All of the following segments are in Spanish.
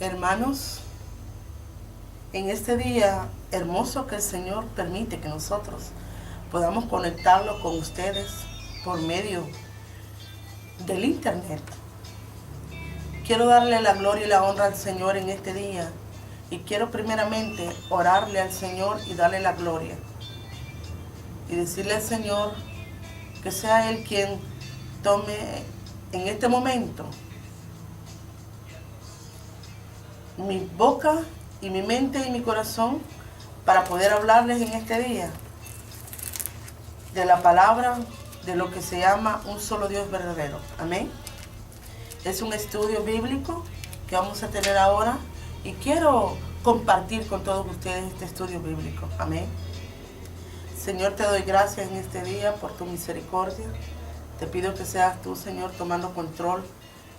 Hermanos, en este día hermoso que el Señor permite que nosotros podamos conectarlo con ustedes por medio del internet, quiero darle la gloria y la honra al Señor en este día y quiero primeramente orarle al Señor y darle la gloria y decirle al Señor que sea Él quien tome en este momento mi boca y mi mente y mi corazón para poder hablarles en este día de la palabra de lo que se llama un solo Dios verdadero. Amén. Es un estudio bíblico que vamos a tener ahora y quiero compartir con todos ustedes este estudio bíblico. Amén. Señor, te doy gracias en este día por tu misericordia. Te pido que seas tú, Señor, tomando control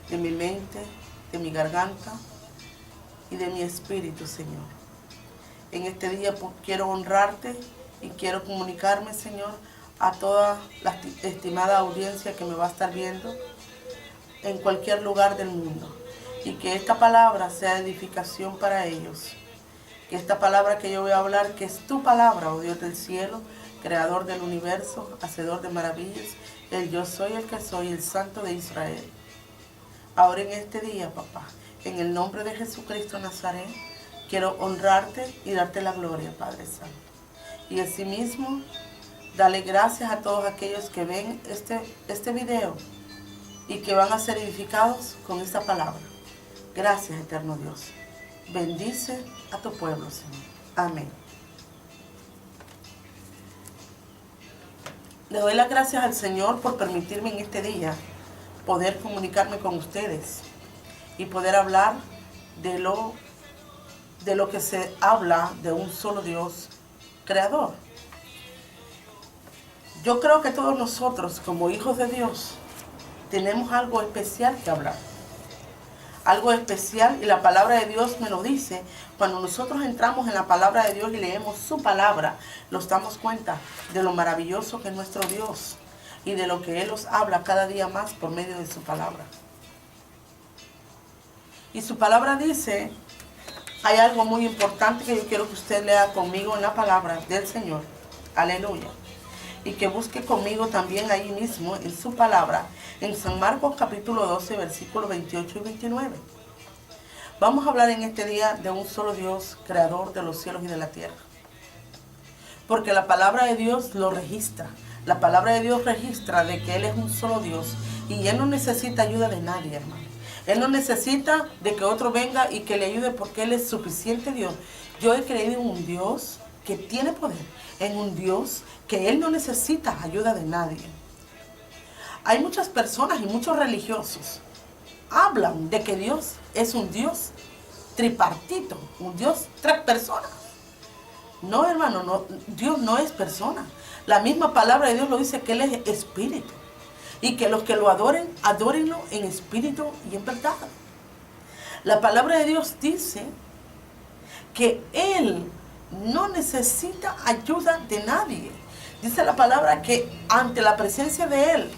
de mi mente, de mi garganta y de mi espíritu, Señor. En este día quiero honrarte y quiero comunicarme, Señor, a toda la estimada audiencia que me va a estar viendo en cualquier lugar del mundo. Y que esta palabra sea edificación para ellos. Que esta palabra que yo voy a hablar, que es tu palabra, oh Dios del cielo, creador del universo, hacedor de maravillas, el yo soy el que soy, el Santo de Israel. Ahora en este día, papá, en el nombre de Jesucristo Nazaret, quiero honrarte y darte la gloria, Padre Santo. Y asimismo, dale gracias a todos aquellos que ven este video y que van a ser edificados con esta palabra. Gracias, eterno Dios. Bendice a tu pueblo, Señor. Amén. Le doy las gracias al Señor por permitirme en este día poder comunicarme con ustedes y poder hablar de lo que se habla de un solo Dios creador. Yo creo que todos nosotros, como hijos de Dios, tenemos algo especial que hablar. Algo especial, y la palabra de Dios me lo dice. Cuando nosotros entramos en la palabra de Dios y leemos su palabra, nos damos cuenta de lo maravilloso que es nuestro Dios y de lo que Él nos habla cada día más por medio de su palabra. Y su palabra dice, hay algo muy importante que yo quiero que usted lea conmigo en la palabra del Señor. Aleluya. Y que busque conmigo también ahí mismo en su palabra, en San Marcos capítulo 12, versículos 28 y 29. Vamos a hablar en este día de un solo Dios, creador de los cielos y de la tierra. Porque la palabra de Dios lo registra. La palabra de Dios registra de que Él es un solo Dios y Él no necesita ayuda de nadie, hermano. Él no necesita de que otro venga y que le ayude porque Él es suficiente Dios. Yo he creído en un Dios que tiene poder, en un Dios que Él no necesita ayuda de nadie. Hay muchas personas y muchos religiosos hablan de que Dios es un Dios tripartito, un Dios tres personas. No, hermano, no, Dios no es persona. La misma palabra de Dios lo dice que Él es espíritu. Y que los que lo adoren, adórenlo en espíritu y en verdad. La palabra de Dios dice que Él no necesita ayuda de nadie. Dice la palabra que ante la presencia de Él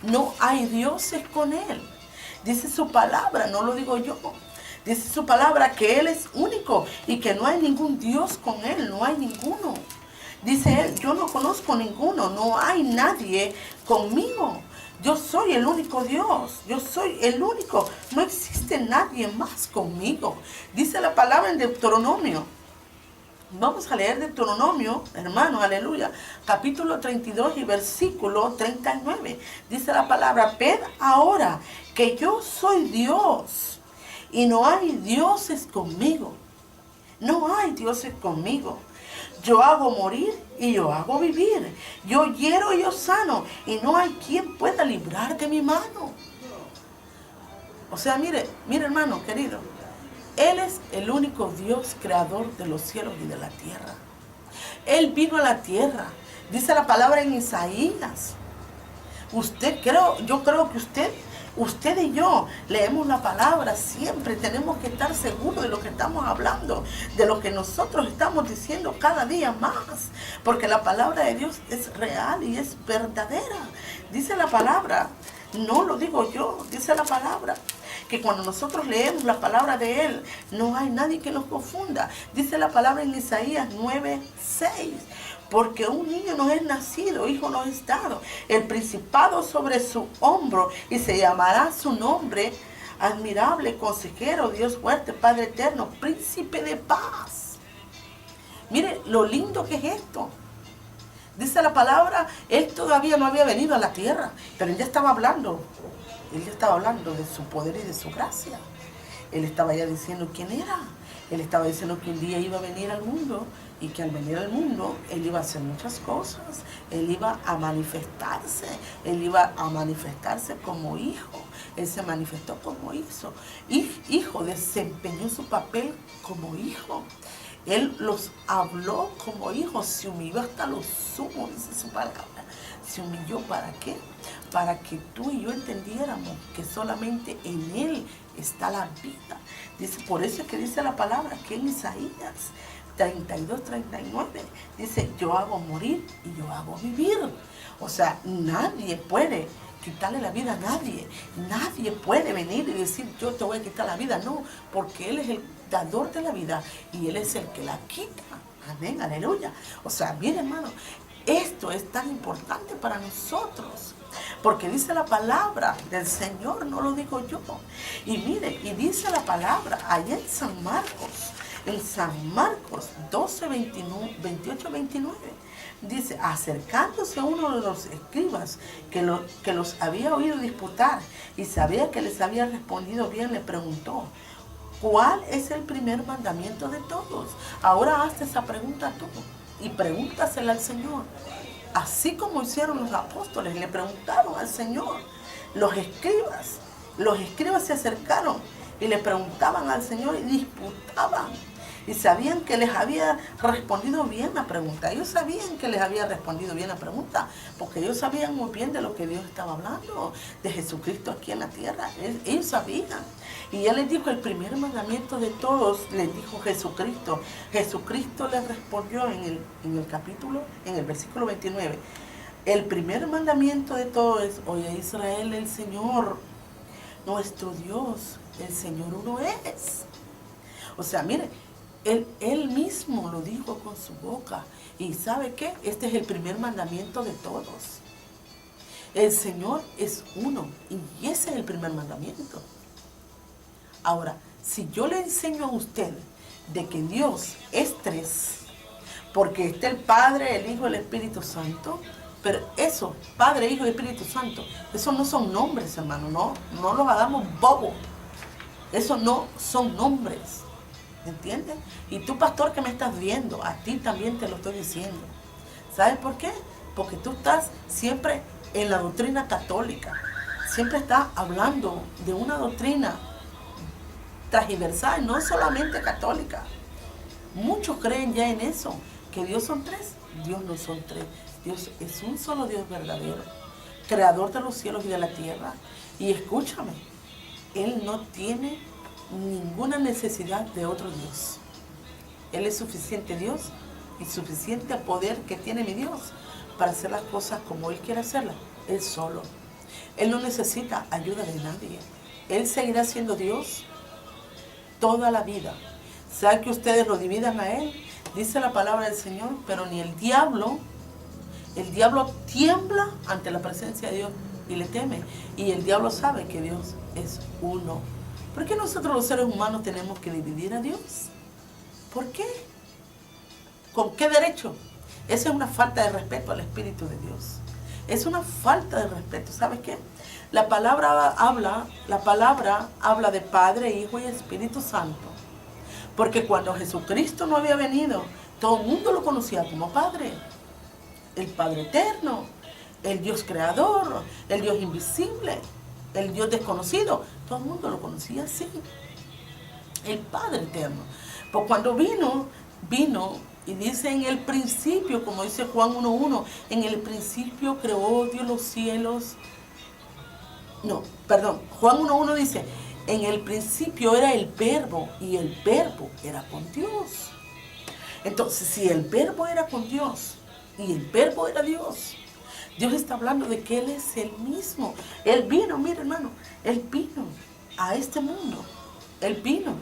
no hay dioses con Él. Dice su palabra, no lo digo yo. Dice su palabra que Él es único y que no hay ningún Dios con Él, no hay ninguno. Dice Él, yo no conozco ninguno, no hay nadie conmigo. Yo soy el único Dios, yo soy el único, no existe nadie más conmigo. Dice la palabra en Deuteronomio. Vamos a leer Deuteronomio, hermano, aleluya, capítulo 32 y versículo 39. Dice la palabra, ved ahora que yo soy Dios y no hay dioses conmigo. No hay dioses conmigo. Yo hago morir y yo hago vivir. Yo hiero y yo sano y no hay quien pueda librar de mi mano. O sea, mire hermano querido. Él es el único Dios creador de los cielos y de la tierra. Él vino a la tierra. Dice la palabra en Isaías. Yo creo que usted y yo leemos la palabra siempre. Tenemos que estar seguros de lo que estamos hablando, de lo que nosotros estamos diciendo cada día más. Porque la palabra de Dios es real y es verdadera. Dice la palabra, no lo digo yo, dice la palabra, que cuando nosotros leemos la palabra de Él, no hay nadie que nos confunda. Dice la palabra en Isaías 9:6. Porque un niño nos es nacido, hijo nos es dado, el principado sobre su hombro, y se llamará su nombre admirable, consejero, Dios fuerte, Padre eterno, príncipe de paz. Mire lo lindo que es esto. Dice la palabra, Él todavía no había venido a la tierra, pero Él ya estaba hablando. Él ya estaba hablando de su poder y de su gracia. Él estaba ya diciendo quién era. Él estaba diciendo que un día iba a venir al mundo y que al venir al mundo Él iba a hacer muchas cosas. Él iba a manifestarse. Él iba a manifestarse como hijo. Él se manifestó como hijo, desempeñó su papel como hijo. Él los habló como hijos, se humilló hasta lo sumo, dice su palabra. Se humilló, ¿para qué? Para que tú y yo entendiéramos que solamente en Él está la vida. Dice, por eso es que dice la palabra que en Isaías 32:39 dice, yo hago morir y yo hago vivir. O sea, nadie puede quitarle la vida a nadie. Nadie puede venir y decir, yo te voy a quitar la vida. No, porque Él es el dador de la vida y Él es el que la quita. Amén, aleluya. O sea, bien hermano, esto es tan importante para nosotros. Porque dice la palabra del Señor, no lo digo yo. Y mire, y dice la palabra allá en San Marcos 12:28-29. Dice, acercándose uno de los escribas que los había oído disputar y sabía que les había respondido bien, le preguntó, ¿cuál es el primer mandamiento de todos? Ahora hazte esa pregunta tú y pregúntasela al Señor. Así como hicieron los apóstoles, le preguntaron al Señor. Los escribas se acercaron y le preguntaban al Señor y disputaban. Y sabían que les había respondido bien la pregunta. Ellos sabían que les había respondido bien la pregunta, porque ellos sabían muy bien de lo que Dios estaba hablando, de Jesucristo aquí en la tierra. Ellos sabían. Y Él les dijo el primer mandamiento de todos, les dijo Jesucristo. Jesucristo les respondió en el versículo 29. El primer mandamiento de todos es, oye Israel, el Señor, nuestro Dios, el Señor uno es. O sea, mire, Él mismo lo dijo con su boca. ¿Y sabe qué? Este es el primer mandamiento de todos. El Señor es uno y ese es el primer mandamiento. Ahora, si yo le enseño a usted de que Dios es tres, porque está el Padre, el Hijo y el Espíritu Santo, pero eso, Padre, Hijo y Espíritu Santo, esos no son nombres, hermano, no los hagamos bobos. Esos no son nombres. ¿Entiendes? Y tú, pastor, que me estás viendo, a ti también te lo estoy diciendo. ¿Sabes por qué? Porque tú estás siempre en la doctrina católica. Siempre estás hablando de una doctrina transversal, no solamente católica. Muchos creen ya en eso, que Dios son tres. Dios no son tres. Dios es un solo Dios verdadero, creador de los cielos y de la tierra. Y escúchame, Él no tiene ninguna necesidad de otro Dios. Él es suficiente Dios y suficiente poder que tiene mi Dios para hacer las cosas como Él quiere hacerlas. Él solo. Él no necesita ayuda de nadie. Él seguirá siendo Dios toda la vida. Sea que ustedes lo dividan a Él, dice la palabra del Señor, pero ni el diablo tiembla ante la presencia de Dios y le teme. Y el diablo sabe que Dios es uno. ¿Por qué nosotros los seres humanos tenemos que dividir a Dios? ¿Por qué? ¿Con qué derecho? Esa es una falta de respeto al Espíritu de Dios. Es una falta de respeto. ¿Sabes qué? La palabra habla de Padre, Hijo y Espíritu Santo. Porque cuando Jesucristo no había venido, todo el mundo lo conocía como Padre. El Padre eterno, el Dios creador, el Dios invisible, el Dios desconocido. Todo el mundo lo conocía así. El Padre eterno. Pues cuando vino y dice en el principio, como dice Juan 1:1, en el principio creó Dios los cielos. Juan 1:1 dice, en el principio era el Verbo y el Verbo era con Dios. Entonces, si el Verbo era con Dios y el Verbo era Dios, Dios está hablando de que Él es el mismo. Él vino, mira hermano, Él vino a este mundo. Él vino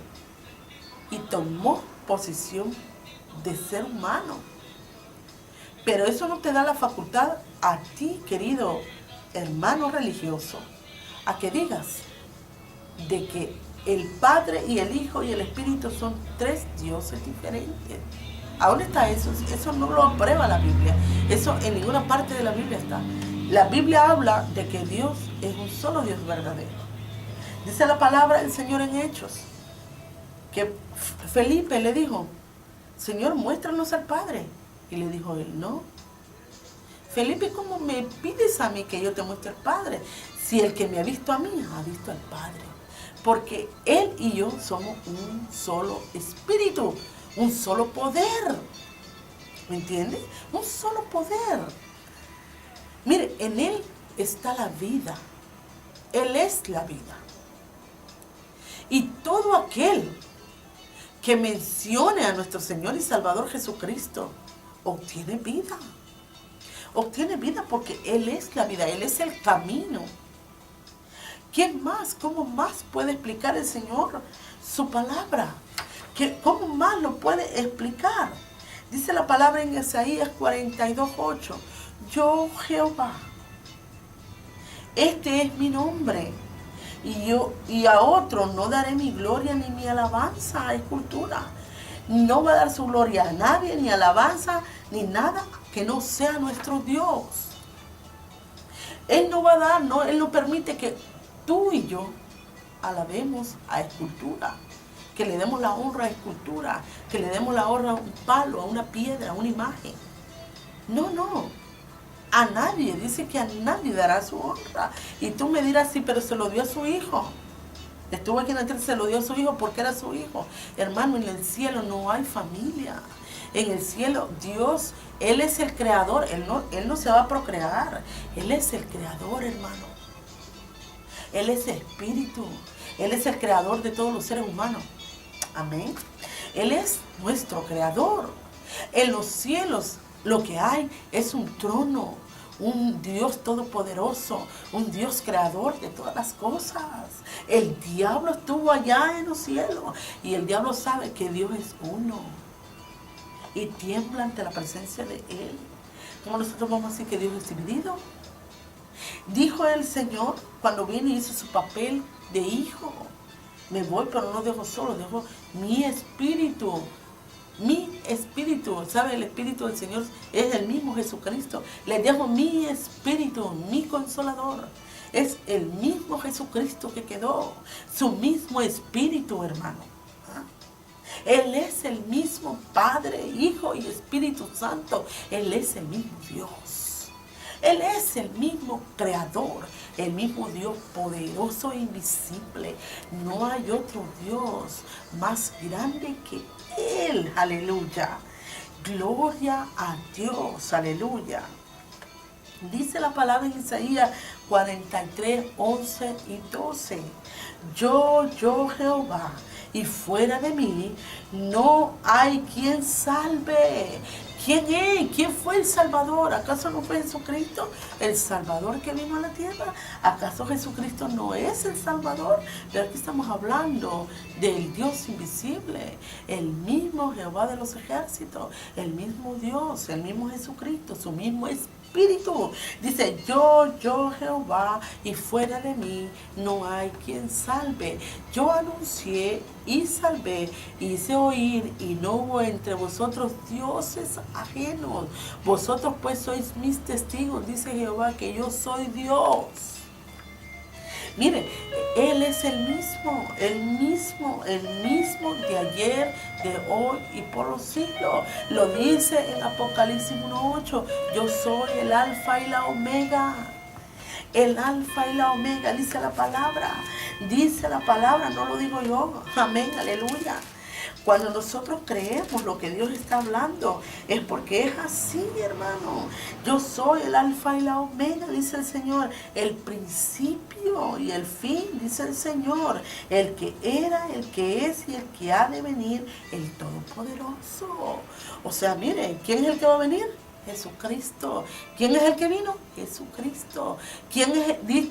y tomó posición de ser humano. Pero eso no te da la facultad a ti, querido hermano religioso, a que digas de que el Padre y el Hijo y el Espíritu son tres dioses diferentes. ¿A dónde está eso? Eso no lo aprueba la Biblia. Eso en ninguna parte de la Biblia está. La Biblia habla de que Dios es un solo Dios verdadero. Dice la palabra del Señor en Hechos, que Felipe le dijo, Señor, muéstranos al Padre. Y le dijo él, no. Felipe, ¿cómo me pides a mí que yo te muestre al Padre? Si el que me ha visto a mí, ha visto al Padre. Porque Él y yo somos un solo espíritu, un solo poder. ¿Me entiendes? Un solo poder. Mire, en Él está la vida. Él es la vida. Y todo aquel que mencione a nuestro Señor y Salvador Jesucristo obtiene vida. Obtiene vida porque Él es la vida, Él es el camino. ¿Quién más? ¿Cómo más puede explicar el Señor su palabra? ¿Cómo más lo puede explicar? Dice la palabra en Isaías 42:8. Yo, Jehová, este es mi nombre. Y a otro no daré mi gloria ni mi alabanza a escultura. No va a dar su gloria a nadie, ni alabanza, ni nada que no sea nuestro Dios. Él no va a dar, no, Él no permite que tú y yo alabemos a escultura, que le demos la honra a escultura, que le demos la honra a un palo, a una piedra, a una imagen. No, no. A nadie, dice que a nadie dará su honra. Y tú me dirás, sí, pero se lo dio a su hijo. Estuvo aquí en la tierra, se lo dio a su hijo porque era su hijo. Hermano, en el cielo no hay familia. En el cielo, Dios, Él es el creador. Él no se va a procrear. Él es el creador, hermano. Él es espíritu. Él es el creador de todos los seres humanos. Amén. Él es nuestro creador. En los cielos lo que hay es un trono, un Dios todopoderoso, un Dios creador de todas las cosas. El diablo estuvo allá en los cielos y el diablo sabe que Dios es uno y tiembla ante la presencia de Él. ¿Cómo nosotros vamos a decir que Dios es dividido? Dijo el Señor cuando vino y hizo su papel de hijo: me voy, pero no dejo solo, dejo mi espíritu. Mi espíritu, ¿sabe? El espíritu del Señor es el mismo Jesucristo. Le dejo mi espíritu, mi consolador. Es el mismo Jesucristo que quedó. Su mismo espíritu, hermano. Él es el mismo Padre, Hijo y Espíritu Santo. Él es el mismo Dios. Él es el mismo Creador, el mismo Dios poderoso e invisible. No hay otro Dios más grande que Él. Aleluya. Gloria a Dios. Aleluya. Dice la palabra en Isaías 43:11 y 12. Yo Jehová, y fuera de mí no hay quien salve. ¿Quién es? ¿Quién fue el Salvador? ¿Acaso no fue Jesucristo el Salvador que vino a la tierra? ¿Acaso Jesucristo no es el Salvador? Pero aquí estamos hablando del Dios invisible, el mismo Jehová de los ejércitos, el mismo Dios, el mismo Jesucristo, su mismo Espíritu. Dice, yo Jehová, y fuera de mí no hay quien salve. Yo anuncié y salvé, hice oír, y no hubo entre vosotros dioses ajenos. Vosotros pues sois mis testigos, dice Jehová, que yo soy Dios. Mire, Él es el mismo de ayer, de hoy y por los siglos. Lo dice en Apocalipsis 1:8, yo soy el alfa y la omega. El alfa y la omega, dice la palabra. Dice la palabra, no lo digo yo. Amén, aleluya. Cuando nosotros creemos lo que Dios está hablando, es porque es así, hermano. Yo soy el alfa y la omega, dice el Señor. El principio y el fin, dice el Señor. El que era, el que es y el que ha de venir, el Todopoderoso. O sea, mire, ¿quién es el que va a venir? Jesucristo. ¿Quién es el que vino? Jesucristo. ¿Qué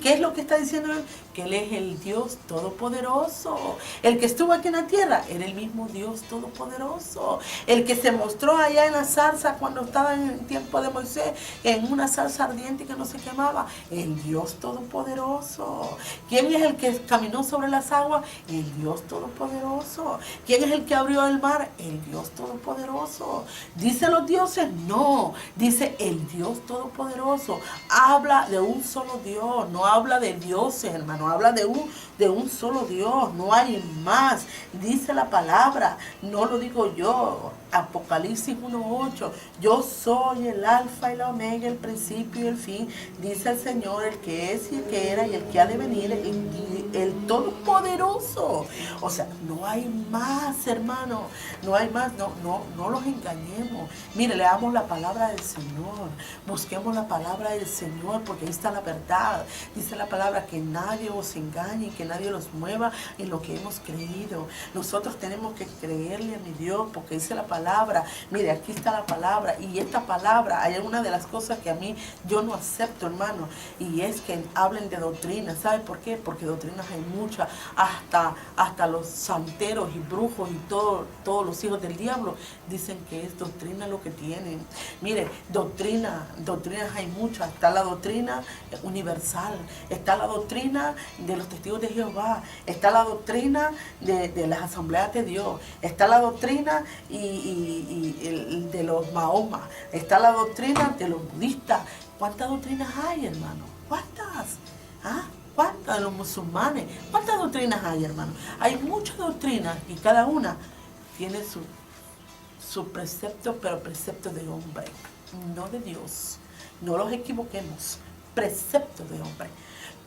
es lo que está diciendo él? Que él es el Dios Todopoderoso. El que estuvo aquí en la tierra era el mismo Dios Todopoderoso. El que se mostró allá en la zarza cuando estaba en el tiempo de Moisés, en una zarza ardiente que no se quemaba. El Dios Todopoderoso. ¿Quién es el que caminó sobre las aguas? El Dios Todopoderoso. ¿Quién es el que abrió el mar? El Dios Todopoderoso. ¿Dice los dioses? No. Dice el Dios Todopoderoso. Habla de un solo Dios. No habla de dioses, hermano. Habla de un solo Dios. No hay más. Dice la palabra. No lo digo yo. Apocalipsis 1:8. Yo soy el alfa y la omega, el principio y el fin. Dice el Señor, el que es y el que era y el que ha de venir, el Todopoderoso. O sea, no hay más, hermano. No hay más. No los engañemos. Mire, leamos la palabra del Señor. Busquemos la palabra del Señor, porque ahí está la verdad. Dice la palabra que nadie os engañe, que nadie los mueva en lo que hemos creído. Nosotros tenemos que creerle a mi Dios, porque dice la palabra. Mire, aquí está la palabra. Y esta palabra, hay una de las cosas que a mí yo no acepto, hermano, y es que hablen de doctrina. ¿Sabe por qué? Porque doctrinas hay muchas. Hasta los santeros y brujos y todos los hijos del diablo dicen que es doctrina lo que tienen. Mire, doctrinas hay muchas. Está la doctrina universal, está la doctrina de los testigos de Jehová, está la doctrina de las asambleas de Dios, está la doctrina de los Mahoma, está la doctrina de los budistas. ¿Cuántas doctrinas hay, hermano? ¿Cuántas? ¿Ah? ¿Cuántas de los musulmanes? ¿Cuántas doctrinas hay, hermano? Hay muchas doctrinas y cada una tiene su precepto, pero precepto de hombre, no de Dios. No los equivoquemos, precepto de hombre.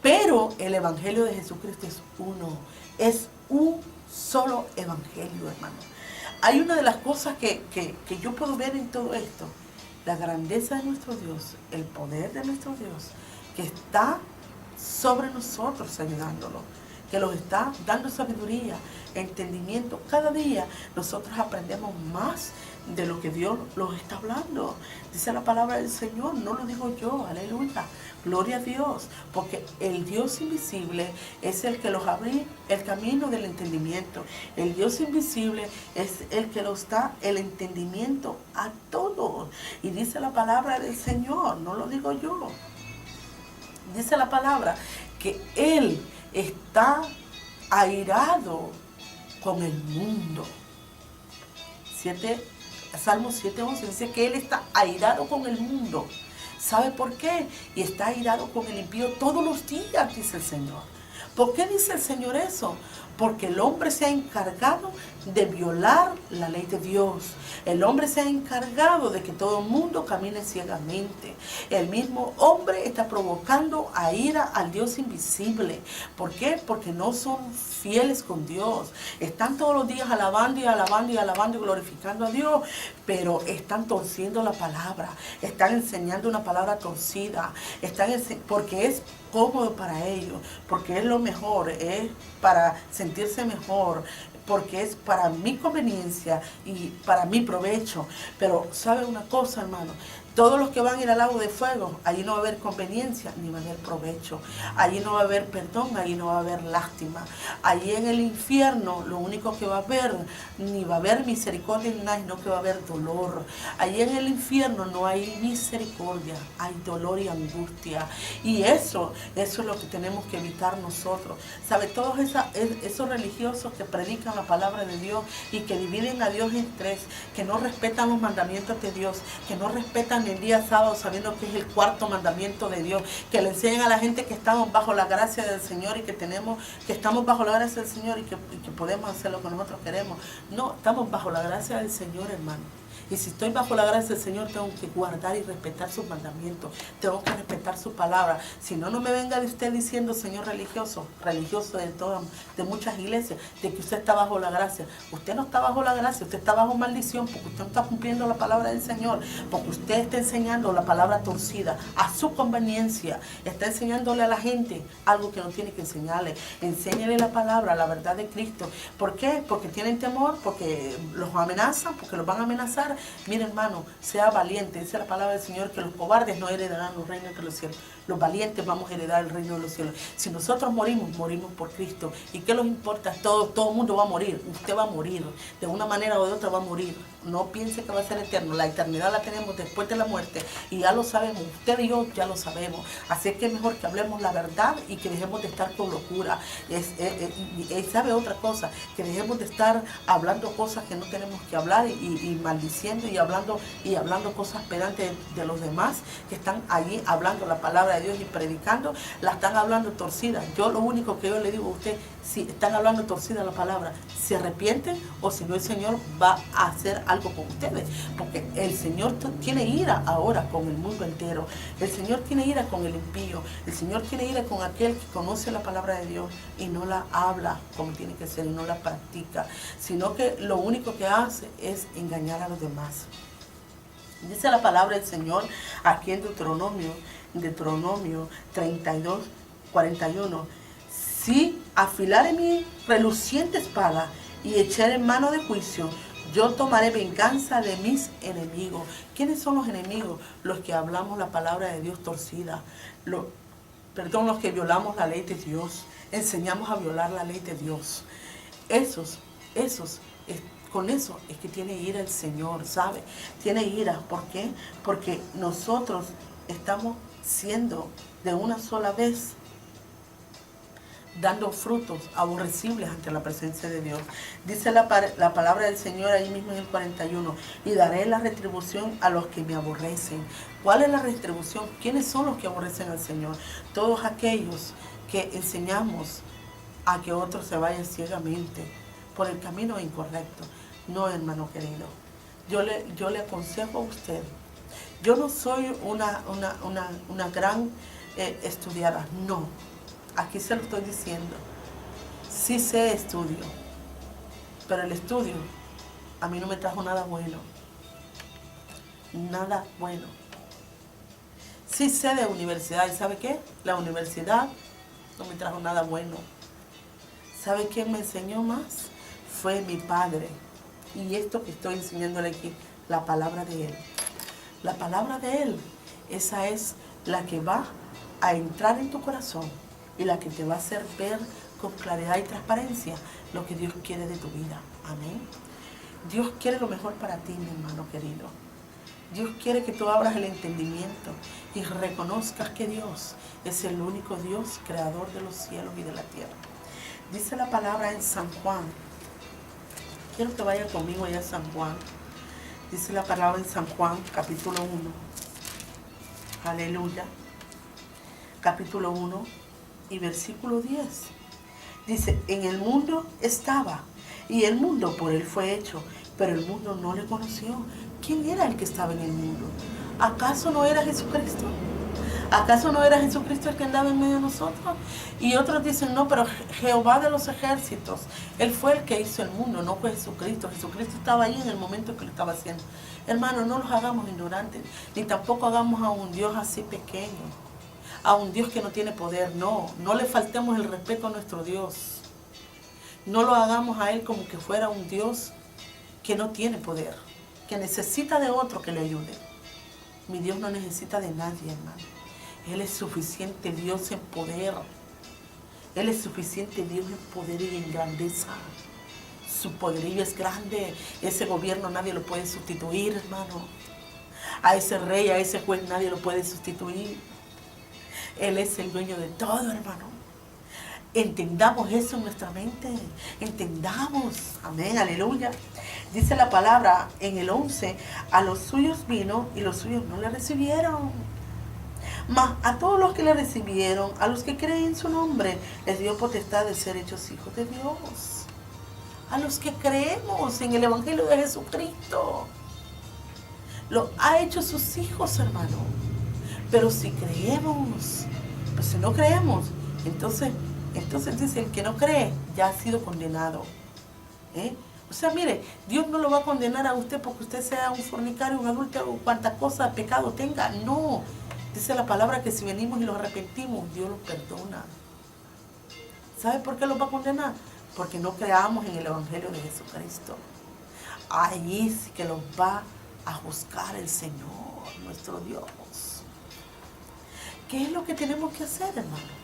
Pero el evangelio de Jesucristo es uno, es un solo evangelio, hermano. Hay una de las cosas que yo puedo ver en todo esto, la grandeza de nuestro Dios, el poder de nuestro Dios, que está sobre nosotros ayudándolo, que nos está dando sabiduría, entendimiento. Cada día nosotros aprendemos más de lo que Dios nos está hablando. Dice la palabra del Señor, no lo digo yo, aleluya, gloria a Dios, porque el Dios invisible es el que nos abre el camino del entendimiento. El Dios invisible es el que nos da el entendimiento a todos. Y dice la palabra del Señor, no lo digo yo, dice la palabra que Él está airado con el mundo. Salmo 7:11 dice que Él está airado con el mundo. ¿Sabe por qué? Y está airado con el impío todos los días, dice el Señor. ¿Por qué dice el Señor eso? Porque el hombre se ha encargado de violar la ley de Dios. El hombre se ha encargado de que todo el mundo camine ciegamente. El mismo hombre está provocando a ira al Dios invisible. ¿Por qué? Porque no son fieles con Dios. Están todos los días alabando y alabando y alabando y glorificando a Dios, pero están torciendo la palabra. Están enseñando una palabra torcida. Porque es cómodo para ellos, porque es lo mejor, es para sentirse mejor, porque es para mi conveniencia y para mi provecho. Pero ¿sabe una cosa, hermano? Todos los que van a ir al lago de fuego, allí no va a haber conveniencia, ni va a haber provecho. Allí no va a haber perdón, allí no va a haber lástima. Allí en el infierno, lo único que va a haber, ni va a haber misericordia ni nada, sino que va a haber dolor. Allí en el infierno no hay misericordia, hay dolor y angustia. Y eso es lo que tenemos que evitar nosotros. ¿Sabe? Todos esos religiosos que predican la palabra de Dios y que dividen a Dios en tres, que no respetan los mandamientos de Dios, que no respetan el día sábado sabiendo que es el cuarto mandamiento de Dios, que le enseñan a la gente que estamos bajo la gracia del Señor y que estamos bajo la gracia del Señor y que podemos hacer lo que nosotros queremos. No, estamos bajo la gracia del Señor, hermano. Y si estoy bajo la gracia del Señor, tengo que guardar y respetar sus mandamientos. Tengo que respetar su palabra. Si no, no me venga de usted diciendo, señor religioso de muchas iglesias, de que usted está bajo la gracia. Usted no está bajo la gracia, usted está bajo maldición, porque usted no está cumpliendo la palabra del Señor, porque usted está enseñando la palabra torcida a su conveniencia. Está enseñándole a la gente algo que no tiene que enseñarle. Enséñale la palabra, la verdad de Cristo. ¿Por qué? Porque tienen temor, porque los amenazan, porque los van a amenazar. pelear, mire hermano, sea valiente. Dice la palabra del Señor que los cobardes no heredarán los reinos de los cielos. Los valientes vamos a heredar el reino de los cielos. Si nosotros morimos, morimos por Cristo. ¿Y qué nos importa? Todo el mundo va a morir. Usted va a morir. De una manera o de otra va a morir. No piense que va a ser eterno. La eternidad la tenemos después de la muerte. Y ya lo sabemos. Usted y yo ya lo sabemos. Así que es mejor que hablemos la verdad y que dejemos de estar con locura. ¿Sabe otra cosa? Que dejemos de estar hablando cosas que no tenemos que hablar y maldiciendo y hablando cosas pedantes de los demás que están allí hablando la palabra de Dios y predicando, la están hablando torcida. Yo lo único que yo le digo a usted, si están hablando torcida la palabra, se arrepienten o si no el Señor va a hacer algo con ustedes, porque el Señor tiene ira ahora con el mundo entero. El Señor tiene ira con el impío. El Señor tiene ira con aquel que conoce la palabra de Dios y no la habla como tiene que ser y no la practica, sino que lo único que hace es engañar a los demás. Dice la palabra del Señor aquí en Deuteronomio 32, 41. Si afilare mi reluciente espada y echaré mano de juicio, yo tomaré venganza de mis enemigos. ¿Quiénes son los enemigos? Los que hablamos la palabra de Dios torcida. Los que violamos la ley de Dios. Enseñamos a violar la ley de Dios. Con eso es que tiene ira el Señor, ¿sabe? Tiene ira. ¿Por qué? Porque nosotros estamos siendo de una sola vez dando frutos aborrecibles ante la presencia de Dios. Dice la palabra del Señor ahí mismo en el 41, y daré la retribución a los que me aborrecen. ¿Cuál es la retribución? ¿Quiénes son los que aborrecen al Señor? Todos aquellos que enseñamos a que otros se vayan ciegamente por el camino incorrecto. No, hermano querido, yo le aconsejo a usted. Yo no soy una gran estudiada, no. Aquí se lo estoy diciendo. Sí sé estudio, pero el estudio a mí no me trajo nada bueno. Nada bueno. Sí sé de universidad, ¿y sabe qué? La universidad no me trajo nada bueno. ¿Sabe quién me enseñó más? Fue mi padre. Y esto que estoy enseñándole aquí, la palabra de él. La palabra de él, esa es la que va a entrar en tu corazón y la que te va a hacer ver con claridad y transparencia lo que Dios quiere de tu vida. Amén. Dios quiere lo mejor para ti, mi hermano querido. Dios quiere que tú abras el entendimiento y reconozcas que Dios es el único Dios, creador de los cielos y de la tierra. Dice la palabra en San Juan. Quiero que vaya conmigo allá a San Juan. Dice la palabra en San Juan, capítulo 1. Aleluya. Capítulo 1 y versículo 10. Dice, en el mundo estaba, y el mundo por él fue hecho, pero el mundo no le conoció. ¿Quién era el que estaba en el mundo? ¿Acaso no era Jesucristo? ¿Acaso no era Jesucristo el que andaba en medio de nosotros? Y otros dicen, no, pero Jehová de los ejércitos, Él fue el que hizo el mundo, no fue Jesucristo. Jesucristo estaba ahí en el momento que lo estaba haciendo. Hermanos, no los hagamos ignorantes, ni tampoco hagamos a un Dios así pequeño, a un Dios que no tiene poder. No le faltemos el respeto a nuestro Dios. No lo hagamos a Él como que fuera un Dios que no tiene poder, que necesita de otro que le ayude. Mi Dios no necesita de nadie, hermano. Él es suficiente Dios en poder. Él es suficiente Dios en poder y en grandeza. Su poderío es grande. Ese gobierno nadie lo puede sustituir, hermano. A ese rey, a ese juez nadie lo puede sustituir. Él es el dueño de todo, hermano. Entendamos eso en nuestra mente. Entendamos. Amén, aleluya. Dice la palabra en el 11, a los suyos vino y los suyos no le recibieron. Mas a todos los que le recibieron, a los que creen en su nombre, les dio potestad de ser hechos hijos de Dios. A los que creemos en el Evangelio de Jesucristo, lo ha hecho sus hijos, hermano. Pero si creemos, pues si no creemos, entonces dice, el que no cree ya ha sido condenado. O sea, mire, Dios no lo va a condenar a usted porque usted sea un fornicario, un adúltero, o cuanta cosa, pecado tenga. No. Dice la palabra que si venimos y los arrepentimos, Dios los perdona. ¿Sabe por qué los va a condenar? Porque no creamos en el Evangelio de Jesucristo. Ahí sí que los va a buscar al Señor, nuestro Dios. ¿Qué es lo que tenemos que hacer, hermano?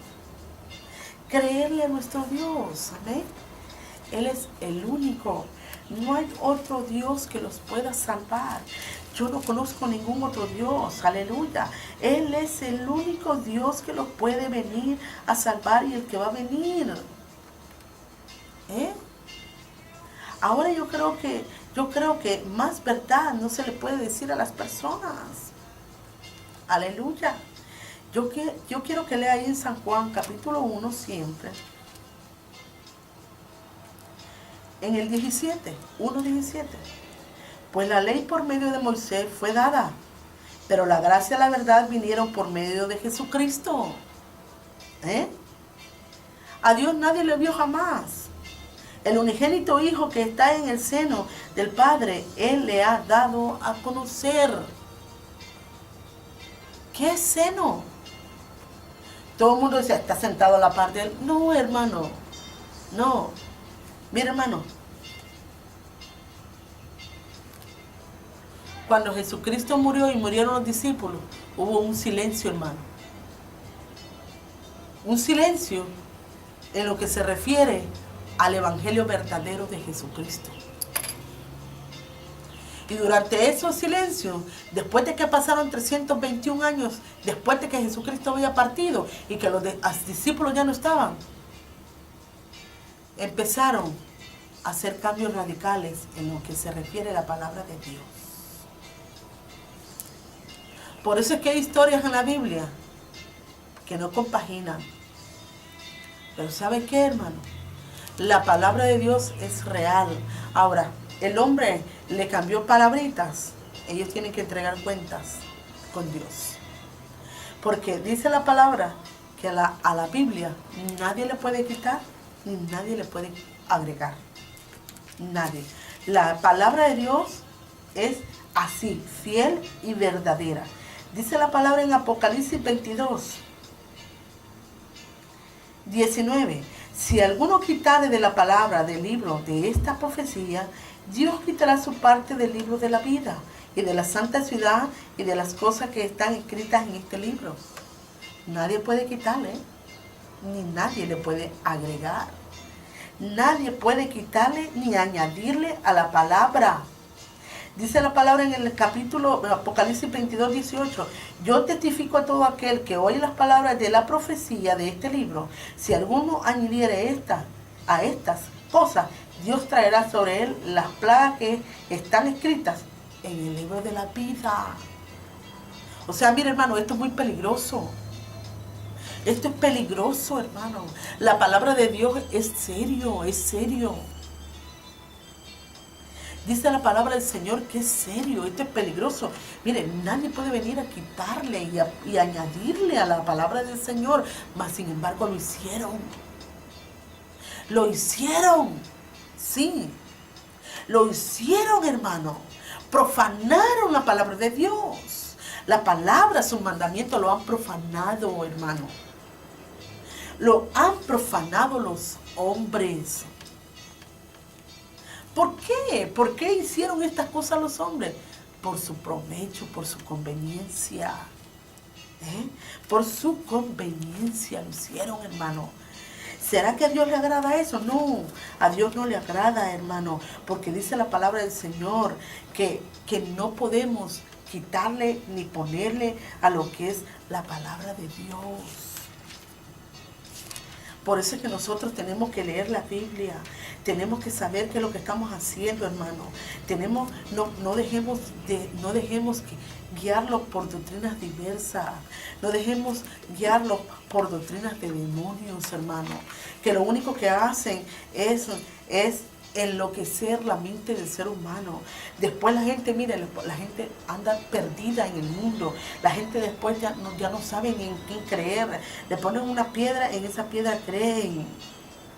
Creerle a nuestro Dios, amén. Él es el único. No hay otro Dios que los pueda salvar. Yo no conozco ningún otro Dios, aleluya. Él es el único Dios que los puede venir a salvar y el que va a venir. Ahora yo creo que más verdad no se le puede decir a las personas. Aleluya. Yo quiero que lea ahí en San Juan capítulo 1 siempre. En el 17, 1:17. Pues la ley por medio de Moisés fue dada, pero la gracia y la verdad vinieron por medio de Jesucristo. A Dios nadie le vio jamás. El unigénito Hijo que está en el seno del Padre, Él le ha dado a conocer. ¿Qué seno? Todo el mundo dice, está sentado a la par de Él. No, hermano, no. Mira, hermano, cuando Jesucristo murió y murieron los discípulos, hubo un silencio, hermano. Un silencio en lo que se refiere al evangelio verdadero de Jesucristo. Y durante esos silencios, después de que pasaron 321 años, después de que Jesucristo había partido y que los discípulos ya no estaban, empezaron a hacer cambios radicales en lo que se refiere a la palabra de Dios. Por eso es que hay historias en la Biblia que no compaginan. Pero ¿sabe qué, hermano? La palabra de Dios es real. Ahora, el hombre le cambió palabritas. Ellos tienen que entregar cuentas con Dios. Porque dice la palabra que a la Biblia nadie le puede quitar ni nadie le puede agregar. Nadie. La palabra de Dios es así, fiel y verdadera. Dice la palabra en Apocalipsis 22:19. Si alguno quitare de la palabra del libro de esta profecía, Dios quitará su parte del libro de la vida y de la santa ciudad y de las cosas que están escritas en este libro. Nadie puede quitarle, ni nadie le puede agregar. Nadie puede quitarle ni añadirle a la palabra. Dice la palabra en el capítulo Apocalipsis 22:18. Yo testifico a todo aquel que oye las palabras de la profecía de este libro. Si alguno añadiere a estas cosas, Dios traerá sobre él las plagas que están escritas en el libro de la vida. O sea, mire, hermano, esto es muy peligroso. Esto es peligroso, hermano. La palabra de Dios es serio, es serio. Dice la palabra del Señor que es serio, esto es peligroso. Mire, nadie puede venir a quitarle y añadirle a la palabra del Señor, mas sin embargo lo hicieron. Lo hicieron, sí. Lo hicieron, hermano. Profanaron la palabra de Dios. La palabra, sus mandamientos lo han profanado, hermano. Lo han profanado los hombres. ¿Por qué? ¿Por qué hicieron estas cosas los hombres? Por su provecho, por su conveniencia. Por su conveniencia lo hicieron, hermano. ¿Será que a Dios le agrada eso? No, a Dios no le agrada, hermano, porque dice la palabra del Señor que no podemos quitarle ni ponerle a lo que es la palabra de Dios. Por eso es que nosotros tenemos que leer la Biblia, tenemos que saber qué es lo que estamos haciendo, hermano. No dejemos guiarlos por doctrinas diversas, no dejemos guiarlos por doctrinas de demonios, hermano, que lo único que hacen es enloquecer la mente del ser humano. Después la gente, mire, la gente anda perdida en el mundo. La gente después ya no saben en quién creer. Le ponen una piedra, en esa piedra creen.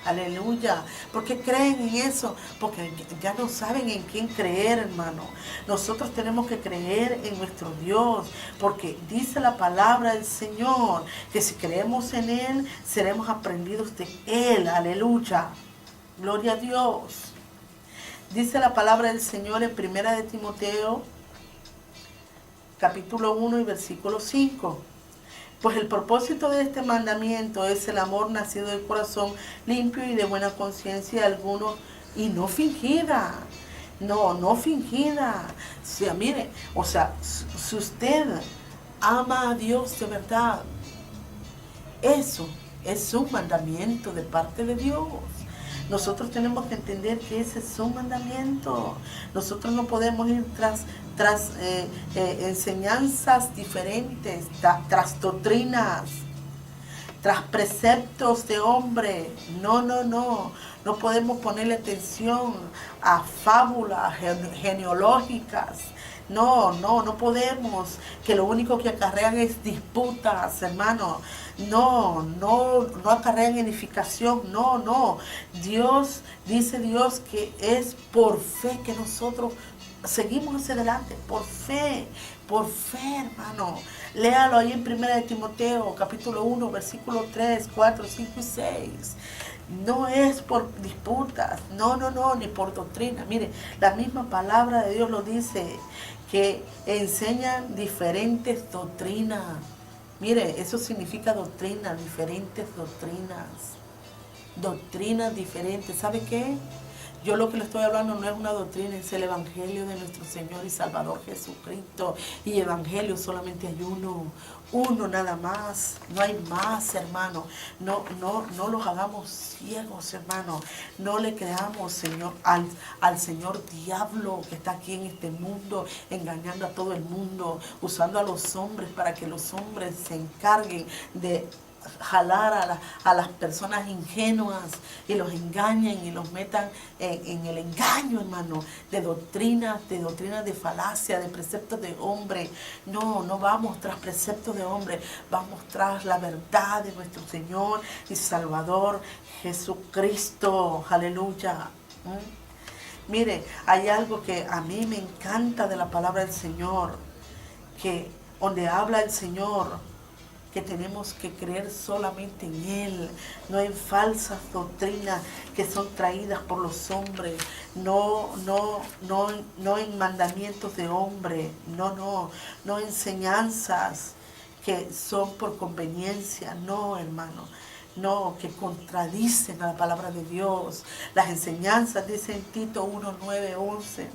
Aleluya. ¿Por qué creen en eso? Porque ya no saben en quién creer, hermano. Nosotros tenemos que creer en nuestro Dios, porque dice la palabra del Señor que si creemos en Él, seremos aprendidos de Él. Aleluya. Gloria a Dios. Dice la palabra del Señor en 1 de Timoteo capítulo 1 y versículo 5. Pues el propósito de este mandamiento es el amor nacido del corazón limpio y de buena conciencia alguno y no fingida. No fingida. O sea, mire, o sea, si usted ama a Dios de verdad, eso es un mandamiento de parte de Dios. Nosotros tenemos que entender que ese es un mandamiento. Nosotros no podemos ir tras enseñanzas diferentes, tras doctrinas, tras preceptos de hombre. No. No podemos ponerle atención a fábulas genealógicas. No podemos, que lo único que acarrean es disputas, hermano. No acarrean edificación, no. Dice Dios que es por fe que nosotros seguimos hacia adelante, por fe, hermano. Léalo ahí en 1 de Timoteo, capítulo 1, versículo 3, 4, 5 y 6. No es por disputas, no, ni por doctrina. Mire, la misma palabra de Dios lo dice, que enseñan diferentes doctrinas. Mire, eso significa doctrina, diferentes doctrinas. Doctrinas diferentes. ¿Sabe qué? Yo lo que le estoy hablando no es una doctrina, es el evangelio de nuestro Señor y Salvador Jesucristo. Y evangelio solamente hay uno nada más, no hay más, hermano. No los hagamos ciegos, hermano. No le creamos, Señor, al Señor diablo que está aquí en este mundo, engañando a todo el mundo, usando a los hombres para que los hombres se encarguen de jalar a las personas ingenuas y los engañen y los metan en el engaño, hermano, de doctrinas de falacia, de preceptos de hombre. No vamos tras preceptos de hombre, vamos tras la verdad de nuestro Señor y Salvador Jesucristo. Aleluya. Mire, hay algo que a mí me encanta de la palabra del Señor, que donde habla el Señor, que tenemos que creer solamente en Él, no en falsas doctrinas que son traídas por los hombres, no en mandamientos de hombre, no enseñanzas que son por conveniencia, no, hermano. No, que contradicen a la palabra de Dios. Las enseñanzas, dice en Tito 1, 9, 11.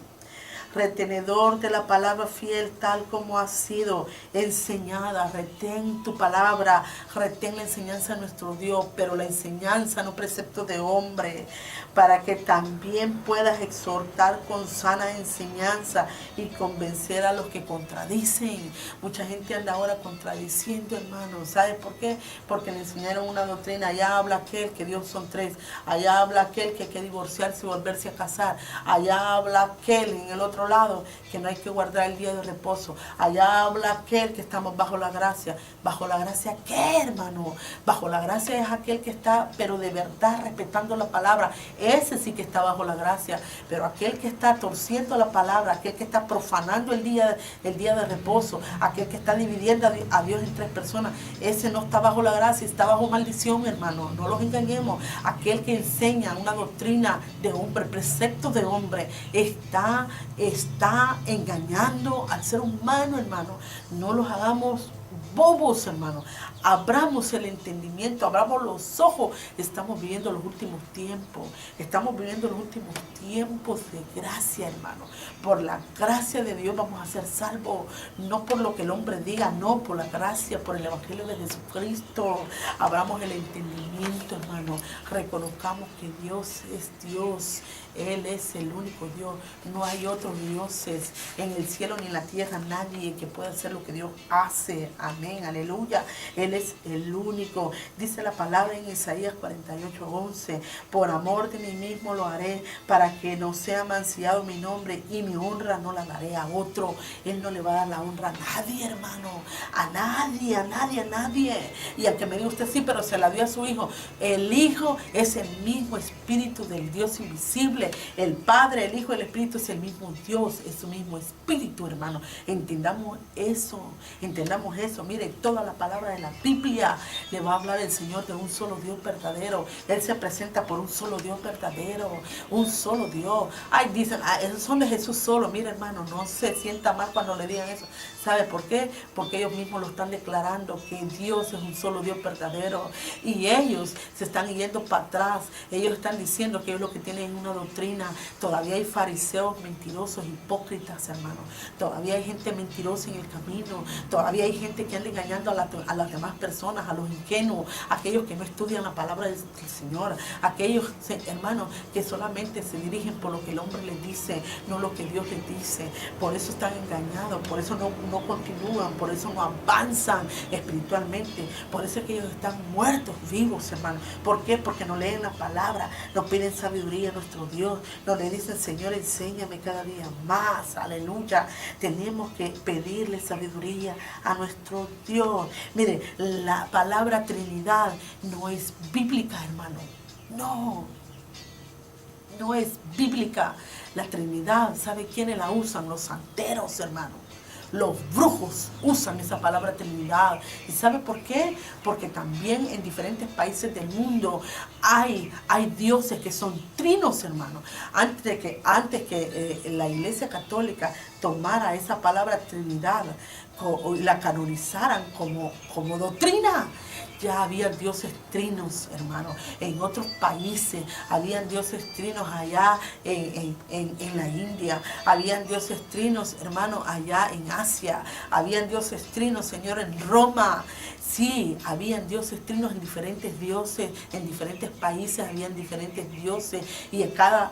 Retenedor de la palabra fiel tal como ha sido enseñada. Retén tu palabra, retén la enseñanza de nuestro Dios, pero la enseñanza, no precepto de hombre, para que también puedas exhortar con sana enseñanza y convencer a los que contradicen. Mucha gente anda ahora contradiciendo, hermano. ¿Sabes por qué? Porque le enseñaron una doctrina. Allá habla aquel que Dios son tres. Allá habla aquel que hay que divorciarse y volverse a casar. Allá habla aquel en el otro lado que no hay que guardar el día de reposo. Allá habla aquel que estamos bajo la gracia. ¿Bajo la gracia qué, hermano? Bajo la gracia es aquel que está, pero de verdad, respetando la palabra. Ese sí que está bajo la gracia. Pero aquel que está torciendo la palabra, aquel que está profanando el día de reposo, aquel que está dividiendo a Dios en tres personas, ese no está bajo la gracia, está bajo maldición, hermano. No los engañemos. Aquel que enseña una doctrina de hombre, preceptos de hombre, está engañando al ser humano, hermano. No los hagamos bobos, hermano. Abramos el entendimiento, abramos los ojos. Estamos viviendo los últimos tiempos. Estamos viviendo los últimos tiempos de gracia, hermano. Por la gracia de Dios vamos a ser salvos. No por lo que el hombre diga, no, por la gracia, por el evangelio de Jesucristo. Abramos el entendimiento, hermano. Reconozcamos que Dios es Dios. Él es el único Dios. No hay otros dioses en el cielo ni en la tierra. Nadie que pueda hacer lo que Dios hace. Amén, aleluya. Él es el único. Dice la palabra en Isaías 48:11. Por amor de mí mismo lo haré, para que no sea mancillado mi nombre, y mi honra no la daré a otro. Él no le va a dar la honra a nadie, hermano. A nadie. Y al que me diga usted, sí, pero se la dio a su hijo. El hijo es el mismo espíritu del Dios invisible. El Padre, el Hijo y el Espíritu es el mismo Dios, es su mismo espíritu, hermano. Entendamos eso, eso. Mire, toda la palabra de la Biblia le va a hablar el Señor de un solo Dios verdadero. Él se presenta por un solo Dios verdadero, un solo Dios. Ay, dicen, esos son de Jesús solo. Mire, hermano, no se sienta mal cuando le digan eso. ¿Sabe por qué? Porque ellos mismos lo están declarando, que Dios es un solo Dios verdadero. Y ellos se están yendo para atrás. Ellos están diciendo que ellos lo que tienen es una doctrina. Todavía hay fariseos mentirosos, hipócritas, hermano. Todavía hay gente mentirosa en el camino. Todavía hay gente que anda engañando a las demás personas, a los ingenuos, a aquellos que no estudian la palabra del Señor, aquellos, hermanos, que solamente se dirigen por lo que el hombre les dice, no lo que Dios les dice. Por eso están engañados, por eso no continúan, por eso no avanzan espiritualmente, por eso es que ellos están muertos vivos, hermano. ¿Por qué? Porque no leen la palabra, no piden sabiduría a nuestro Dios, no le dicen, Señor, enséñame cada día más, aleluya. Tenemos que pedirle sabiduría a nuestro Dios. Mire, la palabra Trinidad no es bíblica, hermano, no es bíblica. La Trinidad, ¿sabe quiénes la usan? Los santeros, hermano. Los brujos usan esa palabra Trinidad. ¿Y sabe por qué? Porque también en diferentes países del mundo hay dioses que son trinos, hermano. Antes que la Iglesia Católica tomara esa palabra Trinidad y la canonizaran como doctrina, ya había dioses trinos, hermano. En otros países habían dioses trinos allá en la India. Habían dioses trinos, hermano, allá en Asia. Habían dioses trinos, Señor, en Roma. Sí, habían dioses trinos en diferentes dioses, en diferentes países habían diferentes dioses. Y en cada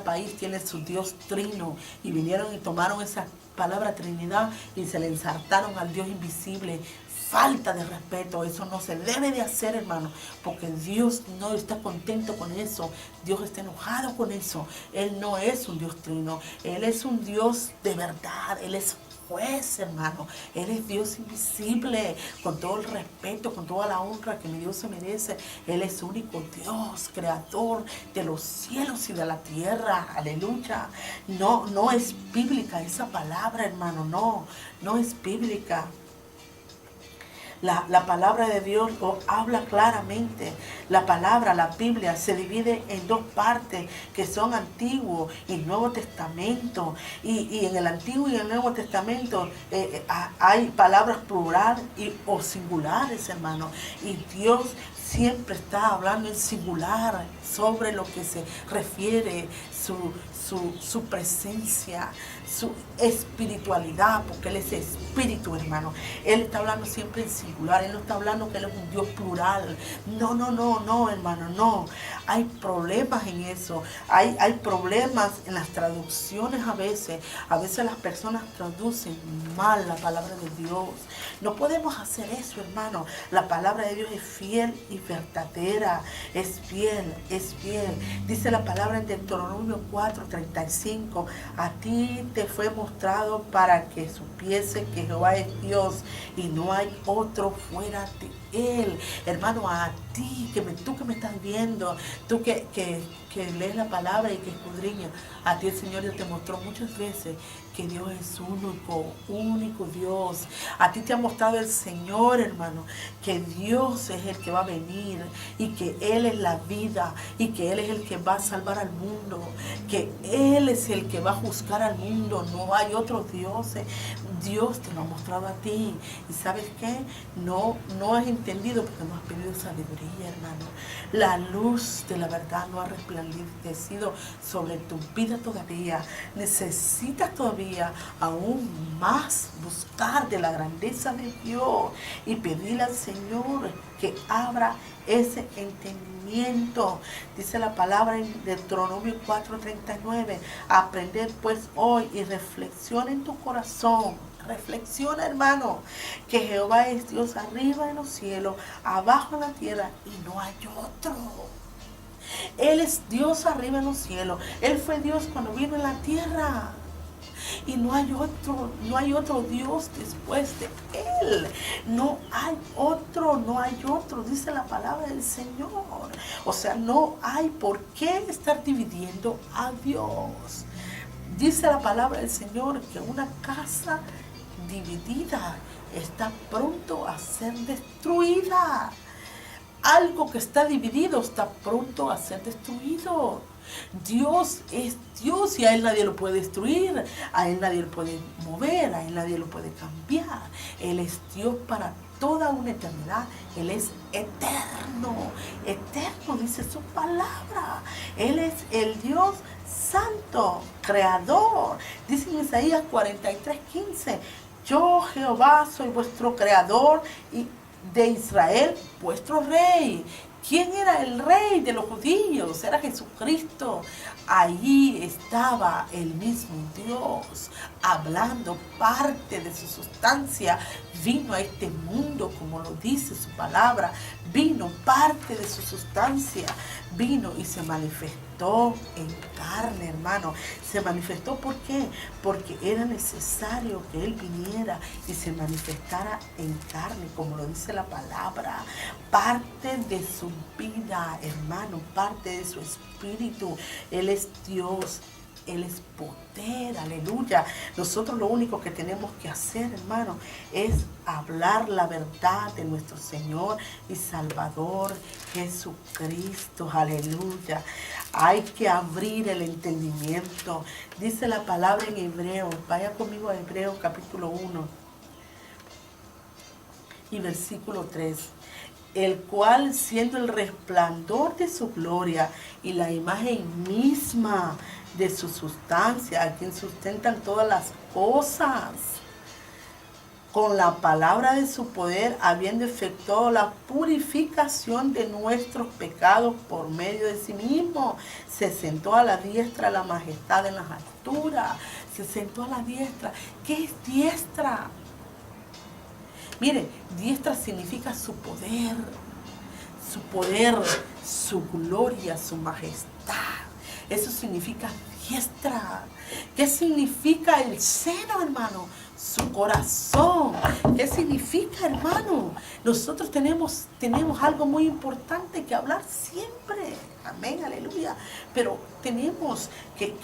país tiene su Dios trino. Y vinieron y tomaron esa palabra Trinidad y se le ensartaron al Dios invisible. Falta de respeto, eso no se debe de hacer, hermano, porque Dios no está contento con eso, Dios está enojado con eso. Él no es un Dios trino, Él es un Dios de verdad, Él es juez, hermano, Él es Dios invisible, con todo el respeto, con toda la honra que mi Dios se merece. Él es único Dios, creador de los cielos y de la tierra, aleluya. No es bíblica esa palabra, hermano, no es bíblica. La palabra de Dios lo habla claramente. La Biblia, se divide en dos partes que son Antiguo y Nuevo Testamento. Y en el Antiguo y el Nuevo Testamento hay palabras plural o singulares, hermano. Y Dios siempre está hablando en singular sobre lo que se refiere su presencia, su espiritualidad, porque Él es espíritu, hermano. Él está hablando siempre en singular, Él no está hablando que Él es un Dios plural. No, hermano, no. Hay problemas en eso, hay problemas en las traducciones a veces. A veces las personas traducen mal la palabra de Dios. No podemos hacer eso, hermano. La palabra de Dios es fiel y verdadera, es fiel. Dice la palabra en Deuteronomio 4:35, a ti te fue mostrado para que supiese que Jehová es Dios y no hay otro fuera de Él. Hermano, a ti, tú que me estás viendo, tú que lees la palabra y que escudriñas, a ti el Señor te mostró muchas veces que Dios es único Dios. A ti te ha mostrado el Señor, hermano, que Dios es el que va a venir y que Él es la vida y que Él es el que va a salvar al mundo, que Él es el que va a juzgar al mundo. No hay otros dioses. Dios te lo ha mostrado a ti. ¿Y sabes qué? No has entendido porque no has pedido sabiduría, hermano. La luz de la verdad no ha resplandecido sobre tu vida todavía. Necesitas todavía aún más buscar de la grandeza de Dios y pedirle al Señor que abra ese entendimiento. Dice la palabra en Deuteronomio 4:39, aprended pues hoy y reflexiona en tu corazón. Reflexiona, hermano, que Jehová es Dios arriba en los cielos, abajo en la tierra y no hay otro. Él es Dios arriba en los cielos. Él fue Dios cuando vino en la tierra. Y no hay otro Dios después de Él. No hay otro, dice la palabra del Señor. O sea, no hay por qué estar dividiendo a Dios. Dice la palabra del Señor que una casa dividida está pronto a ser destruida. Algo que está dividido está pronto a ser destruido. Dios es Dios y a Él nadie lo puede destruir, a Él nadie lo puede mover, a Él nadie lo puede cambiar. Él es Dios para toda una eternidad. Él es eterno, eterno dice su palabra. Él es el Dios santo, creador. Dice en Isaías 43:15, yo Jehová soy vuestro creador y de Israel vuestro rey. ¿Quién era el rey de los judíos? Era Jesucristo. Allí estaba el mismo Dios hablando parte de su sustancia. Vino a este mundo, como lo dice su palabra. Vino parte de su sustancia. Vino y se manifestó en carne, hermano. Se manifestó, ¿por qué? Porque era necesario que Él viniera y se manifestara en carne, como lo dice la palabra. Parte de su vida, hermano, parte de su espíritu. Él es Dios. Él es poder, aleluya. Nosotros lo único que tenemos que hacer, hermano, es hablar la verdad de nuestro Señor y Salvador Jesucristo, aleluya. Hay que abrir el entendimiento. Dice la palabra en Hebreo, vaya conmigo a Hebreo capítulo 1 y versículo 3. El cual, siendo el resplandor de su gloria y la imagen misma de su sustancia, a quien sustentan todas las cosas, con la palabra de su poder, habiendo efectuado la purificación de nuestros pecados por medio de sí mismo, se sentó a la diestra de la majestad en las alturas. Se sentó a la diestra. ¿Qué es diestra? Mire, diestra significa su poder, su gloria, su majestad. Eso significa diestra. ¿Qué significa el seno, hermano? Su corazón. ¿Qué significa, hermano? Nosotros tenemos algo muy importante que hablar siempre. Amén, aleluya. Pero tenemos que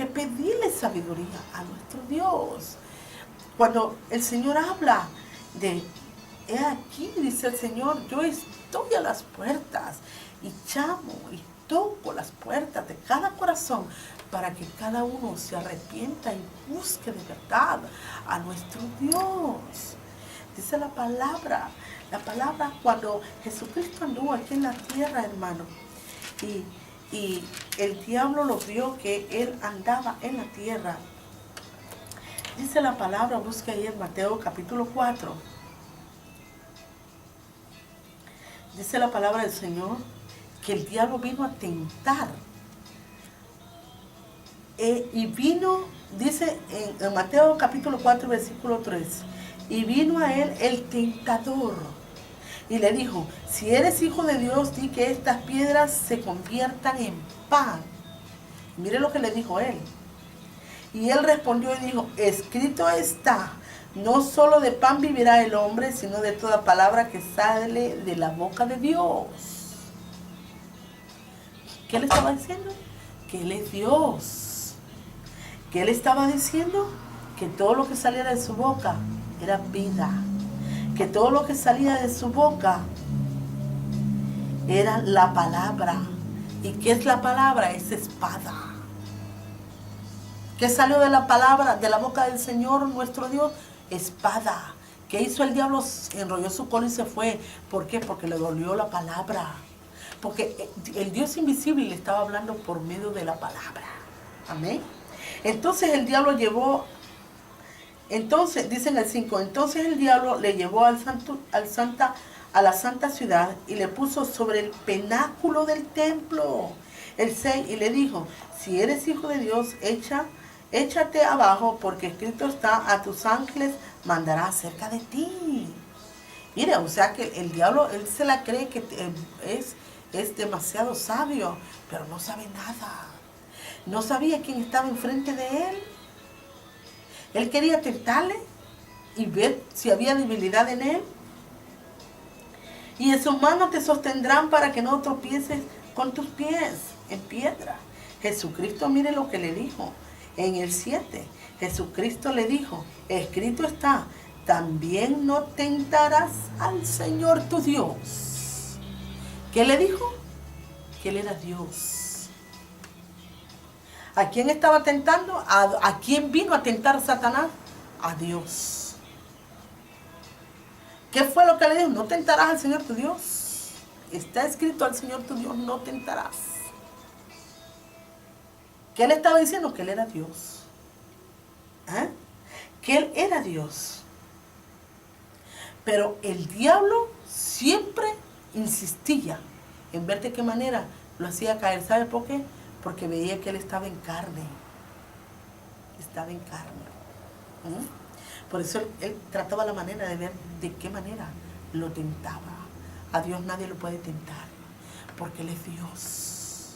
pedirle sabiduría a nuestro Dios. Cuando el Señor habla de, he aquí, dice el Señor, yo estoy a las puertas y llamo y toco las puertas de cada corazón para que cada uno se arrepienta y busque de verdad a nuestro Dios. Dice la palabra cuando Jesucristo anduvo aquí en la tierra, hermano, y el diablo lo vio que Él andaba en la tierra. Dice la palabra, busca ahí en Mateo capítulo 4. Dice la palabra del Señor que el diablo vino a tentar. Y vino, dice en Mateo capítulo 4, versículo 3, y vino a él el tentador y le dijo, si eres hijo de Dios, di que estas piedras se conviertan en pan. Mire lo que le dijo él. Y él respondió y dijo, escrito está, no solo de pan vivirá el hombre, sino de toda palabra que sale de la boca de Dios. ¿Qué le estaba diciendo? Que Él es Dios. ¿Qué le estaba diciendo? Que todo lo que saliera de su boca era vida. Que todo lo que salía de su boca era la palabra. ¿Y qué es la palabra? Es espada. ¿Qué salió de la palabra, de la boca del Señor nuestro Dios? Espada. ¿Qué hizo el diablo? Enrolló su cola y se fue. ¿Por qué? Porque le dolió la palabra. Porque el Dios invisible le estaba hablando por medio de la palabra. Amén. Entonces el diablo llevó, dice en el 5, entonces el diablo le llevó a la santa ciudad y le puso sobre el penáculo del templo. El 6, y le dijo, si eres hijo de Dios, échate abajo, porque escrito está, a tus ángeles mandará acerca de ti. Mire, o sea que el diablo, él se la cree que es demasiado sabio, pero no sabe nada. No sabía quién estaba enfrente de él. Él quería tentarle y ver si había debilidad en él. Y en sus manos te sostendrán para que no tropieces con tus pies en piedra. Jesucristo, mire lo que le dijo. En el 7, Jesucristo le dijo, escrito está, también no tentarás al Señor tu Dios. ¿Qué le dijo? Que Él era Dios. ¿A quién estaba tentando? ¿A quién vino a tentar Satanás? A Dios. ¿Qué fue lo que le dijo? No tentarás al Señor tu Dios. Está escrito, al Señor tu Dios no tentarás. ¿Qué le estaba diciendo? Que Él era Dios. Que Él era Dios. Pero el diablo siempre insistía en ver de qué manera lo hacía caer. ¿Sabe por qué? Porque veía que Él estaba en carne. Estaba en carne. Por eso él trataba la manera de ver de qué manera lo tentaba. A Dios nadie lo puede tentar, porque Él es Dios.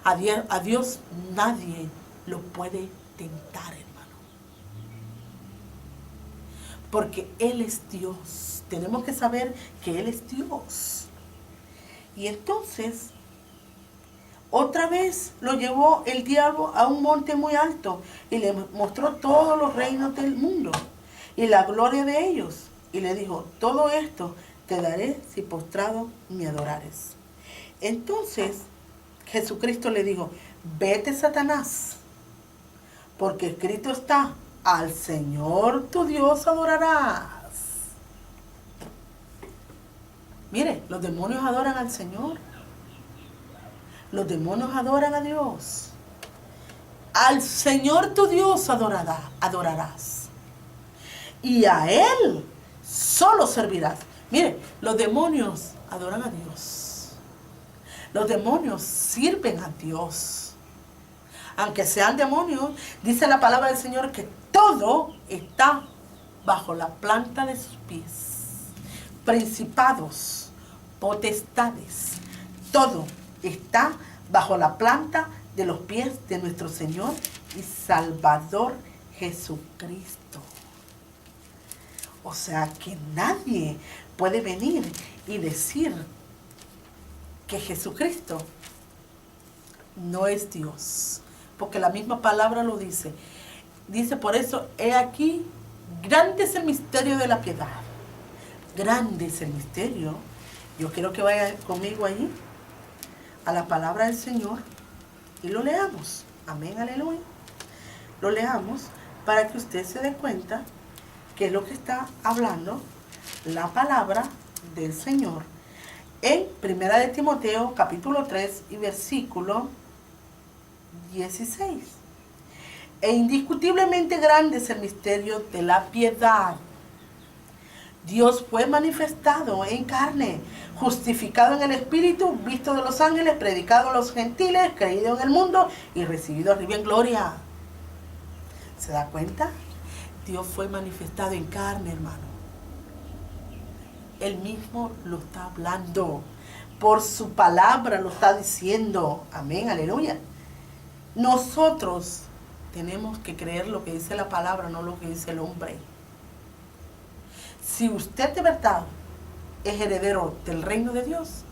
A Dios nadie lo puede tentar, hermano. Porque Él es Dios. Tenemos que saber que Él es Dios. Y entonces, otra vez lo llevó el diablo a un monte muy alto y le mostró todos los reinos del mundo y la gloria de ellos. Y le dijo, todo esto te daré si postrado me adorares. Entonces Jesucristo le dijo, vete, Satanás, porque escrito está, al Señor tu Dios adorarás. Mire, los demonios adoran al Señor. Los demonios adoran a Dios. Al Señor tu Dios adorarás. Y a Él solo servirás. Mire, los demonios adoran a Dios. Los demonios sirven a Dios. Aunque sean demonios, dice la palabra del Señor que todo está bajo la planta de sus pies. Principados, potestades, todo está bajo la planta de los pies de nuestro Señor y Salvador Jesucristo. O sea que nadie puede venir y decir que Jesucristo no es Dios, porque la misma palabra lo dice. Dice por eso, he aquí, grande es el misterio de la piedad. Grande es el misterio. Yo quiero que vaya conmigo allí a la palabra del Señor y lo leamos. Amén, aleluya. Lo leamos para que usted se dé cuenta que es lo que está hablando la palabra del Señor en 1 de Timoteo capítulo 3 y versículo 16. E indiscutiblemente grande es el misterio de la piedad. Dios fue manifestado en carne, justificado en el Espíritu, visto de los ángeles, predicado a los gentiles, creído en el mundo y recibido arriba en gloria. ¿Se da cuenta? Dios fue manifestado en carne, hermano. Él mismo lo está hablando. Por su palabra lo está diciendo. Amén, aleluya. Nosotros tenemos que creer lo que dice la palabra, no lo que dice el hombre. Si usted de verdad es heredero del reino de Dios,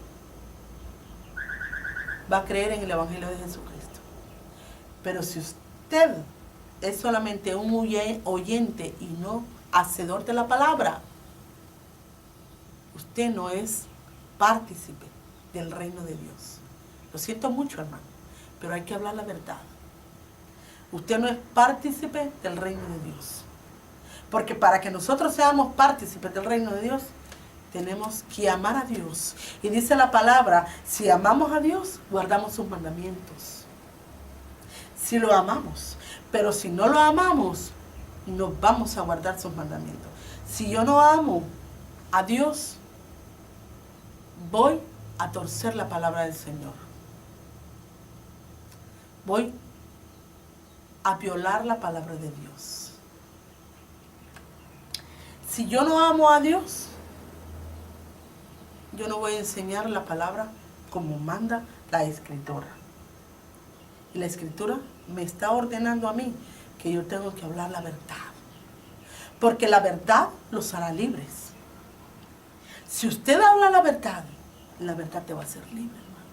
va a creer en el Evangelio de Jesucristo. Pero si usted es solamente un oyente y no hacedor de la palabra, usted no es partícipe del reino de Dios. Lo siento mucho, hermano, pero hay que hablar la verdad. Usted no es partícipe del reino de Dios. Porque para que nosotros seamos partícipes del reino de Dios, tenemos que amar a Dios. Y dice la palabra, si amamos a Dios, guardamos sus mandamientos. Si lo amamos. Pero si no lo amamos, no vamos a guardar sus mandamientos. Si yo no amo a Dios, voy a torcer la palabra del Señor. Voy a violar la palabra de Dios. Si yo no amo a Dios, yo no voy a enseñar la palabra como manda la Escritura. Y la Escritura me está ordenando a mí que yo tengo que hablar la verdad. Porque la verdad los hará libres. Si usted habla la verdad te va a hacer libre, hermano.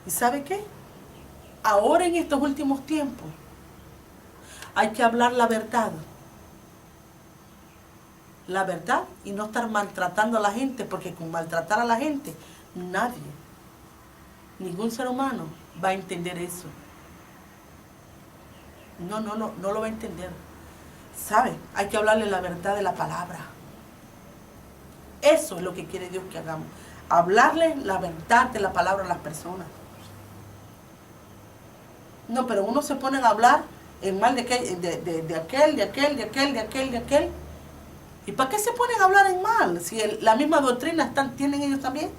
¿Y sabe qué? ahora en estos últimos tiempos hay que hablar la verdad. La verdad y no estar maltratando a la gente, porque con maltratar a la gente, nadie, ningún ser humano va a entender eso. No lo va a entender. ¿Sabe? Hay que hablarle la verdad de la palabra. Eso es lo que quiere Dios que hagamos. Hablarle la verdad de la palabra a las personas. No, pero uno se pone a hablar en mal de aquel. ¿Y para qué se ponen a hablar en mal? Si la misma doctrina tienen ellos también.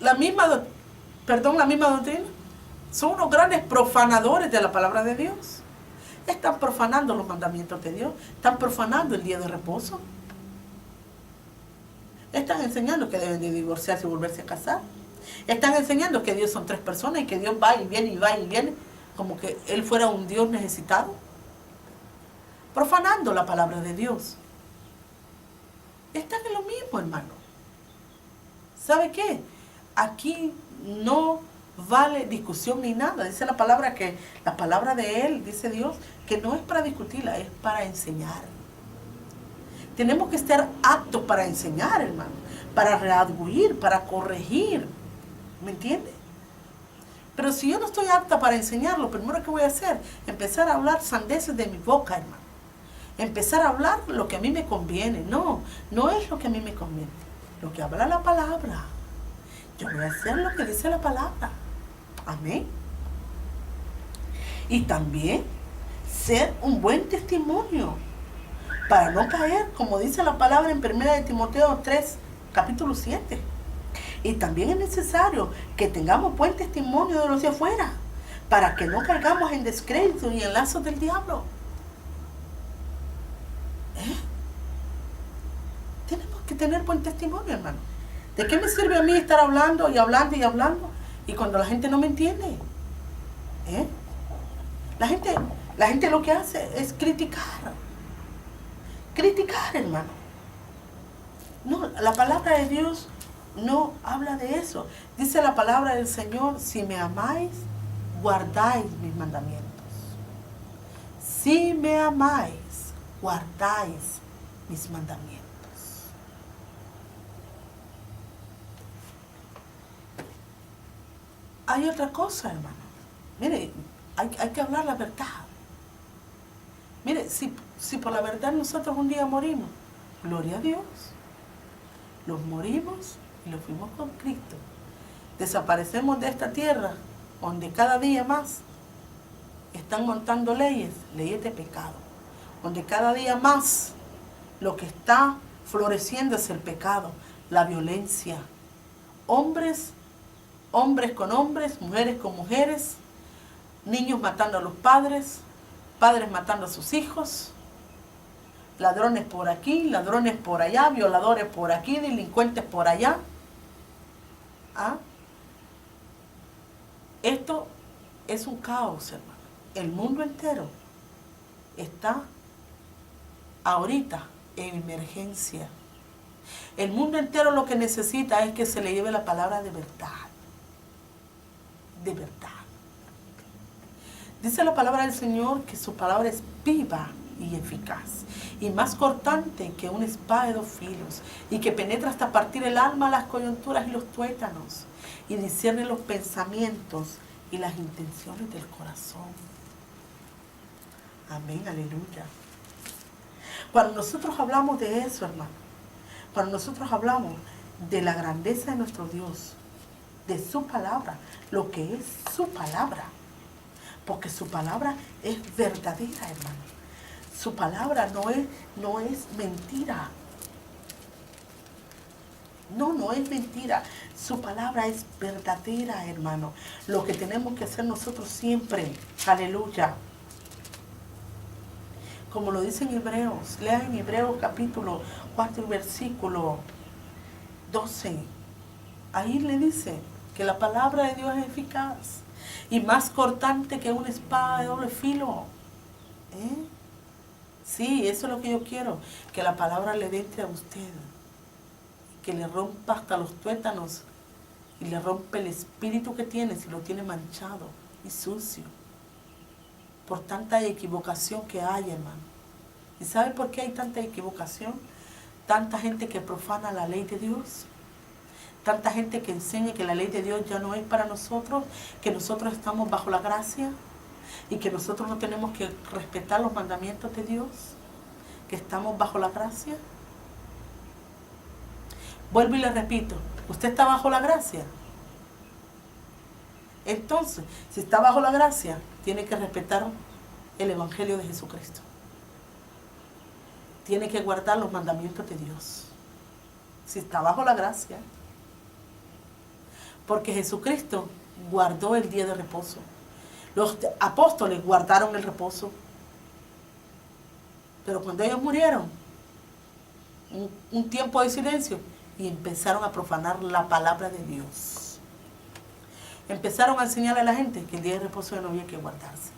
La misma doctrina. Son unos grandes profanadores de la palabra de Dios. Están profanando los mandamientos de Dios. Están profanando el día de reposo. Están enseñando que deben de divorciarse y volverse a casar. Están enseñando que Dios son 3 personas y que Dios va y viene y va y viene, como que Él fuera un Dios necesitado. Profanando la palabra de Dios. Están en lo mismo, hermano. ¿Sabe qué? Aquí no vale discusión ni nada. Dice la palabra de Él, dice Dios, que no es para discutirla, es para enseñar. Tenemos que estar aptos para enseñar, hermano, para redarguir, para corregir. ¿Me entiende? Pero si yo no estoy apta para enseñar, lo primero que voy a hacer, empezar a hablar sandeces de mi boca, hermano. Empezar a hablar lo que a mí me conviene. No es lo que a mí me conviene. Lo que habla la palabra. Yo voy a hacer lo que dice la palabra. Amén. Y también ser un buen testimonio. Para no caer, como dice la palabra en 1 de Timoteo 3, capítulo 7. Y también es necesario que tengamos buen testimonio de los de afuera, para que no caigamos en descrédito y en lazos del diablo. Tenemos que tener buen testimonio, hermano. ¿De qué me sirve a mí estar hablando y hablando y hablando y cuando la gente no me entiende? La gente lo que hace es criticar. Criticar, hermano. No, la palabra de Dios no habla de eso. Dice la palabra del Señor: si me amáis, guardáis mis mandamientos. Si me amáis, guardáis mis mandamientos. Hay otra cosa, hermano. Mire, hay que hablar la verdad. Mire, si por la verdad nosotros un día morimos, gloria a Dios. Los morimos y los fuimos con Cristo. Desaparecemos de esta tierra, donde cada día más están montando leyes de pecado. Donde cada día más lo que está floreciendo es el pecado, la violencia. Hombres con hombres, mujeres con mujeres, niños matando a los padres, padres matando a sus hijos, ladrones por aquí, ladrones por allá, violadores por aquí, delincuentes por allá. Esto es un caos, hermano. El mundo entero está ahorita en emergencia. El mundo entero lo que necesita es que se le lleve la palabra de verdad. De verdad. Dice la palabra del Señor que su palabra es viva y eficaz, y más cortante que una espada de 2 filos, y que penetra hasta partir el alma, las coyunturas y los tuétanos, y discierne los pensamientos y las intenciones del corazón. Amén, aleluya. Cuando nosotros hablamos de eso, hermano, cuando nosotros hablamos de la grandeza de nuestro Dios, de su palabra, lo que es su palabra, porque su palabra es verdadera, hermano. Su palabra no es mentira. No es mentira. Su palabra es verdadera, hermano. Lo que tenemos que hacer nosotros siempre, aleluya. Como lo dice en Hebreos, lean en Hebreos capítulo 4 versículo 12. Ahí le dice que la palabra de Dios es eficaz y más cortante que una espada de doble filo. Sí, eso es lo que yo quiero, que la palabra le entre a usted, que le rompa hasta los tuétanos y le rompe el espíritu que tiene si lo tiene manchado y sucio por tanta equivocación que hay, hermano. ¿Y sabe por qué hay tanta equivocación? Tanta gente que profana la ley de Dios, tanta gente que enseña que la ley de Dios ya no es para nosotros, que nosotros estamos bajo la gracia y que nosotros no tenemos que respetar los mandamientos de Dios, que estamos bajo la gracia. Vuelvo y le repito, ¿usted está bajo la gracia? Entonces, si está bajo la gracia, tiene que respetar el Evangelio de Jesucristo. Tiene que guardar los mandamientos de Dios. Si está bajo la gracia. Porque Jesucristo guardó el día de reposo. Los apóstoles guardaron el reposo. Pero cuando ellos murieron, un tiempo de silencio, y empezaron a profanar la palabra de Dios. Empezaron a enseñarle a la gente que el día de reposo ya no había que guardarse.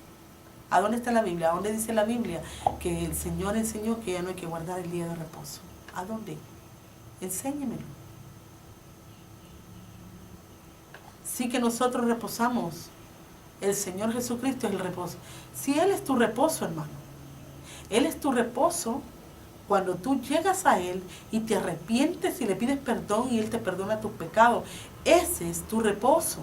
¿A dónde está la Biblia? ¿A dónde dice la Biblia que el Señor enseñó que ya no hay que guardar el día de reposo? ¿A dónde? Enséñemelo. Sí que nosotros reposamos. El Señor Jesucristo es el reposo. Si Él es tu reposo, hermano. Él es tu reposo cuando tú llegas a Él y te arrepientes y le pides perdón y Él te perdona tus pecados. Ese es tu reposo.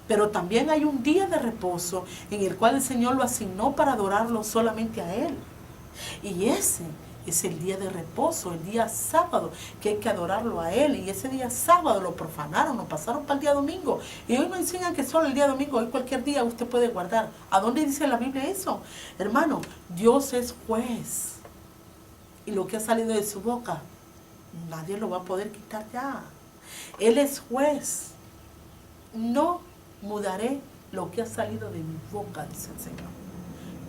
Pero también hay un día de reposo en el cual el Señor lo asignó para adorarlo solamente a Él. Y ese es el día de reposo, el día sábado, que hay que adorarlo a Él. Y ese día sábado lo profanaron, lo pasaron para el día domingo. Y hoy nos enseñan que solo el día domingo, hoy cualquier día usted puede guardar. ¿A dónde dice la Biblia eso? Hermano, Dios es juez. Y lo que ha salido de su boca, nadie lo va a poder quitar ya. Él es juez. No mudaré lo que ha salido de mi boca, dice el Señor.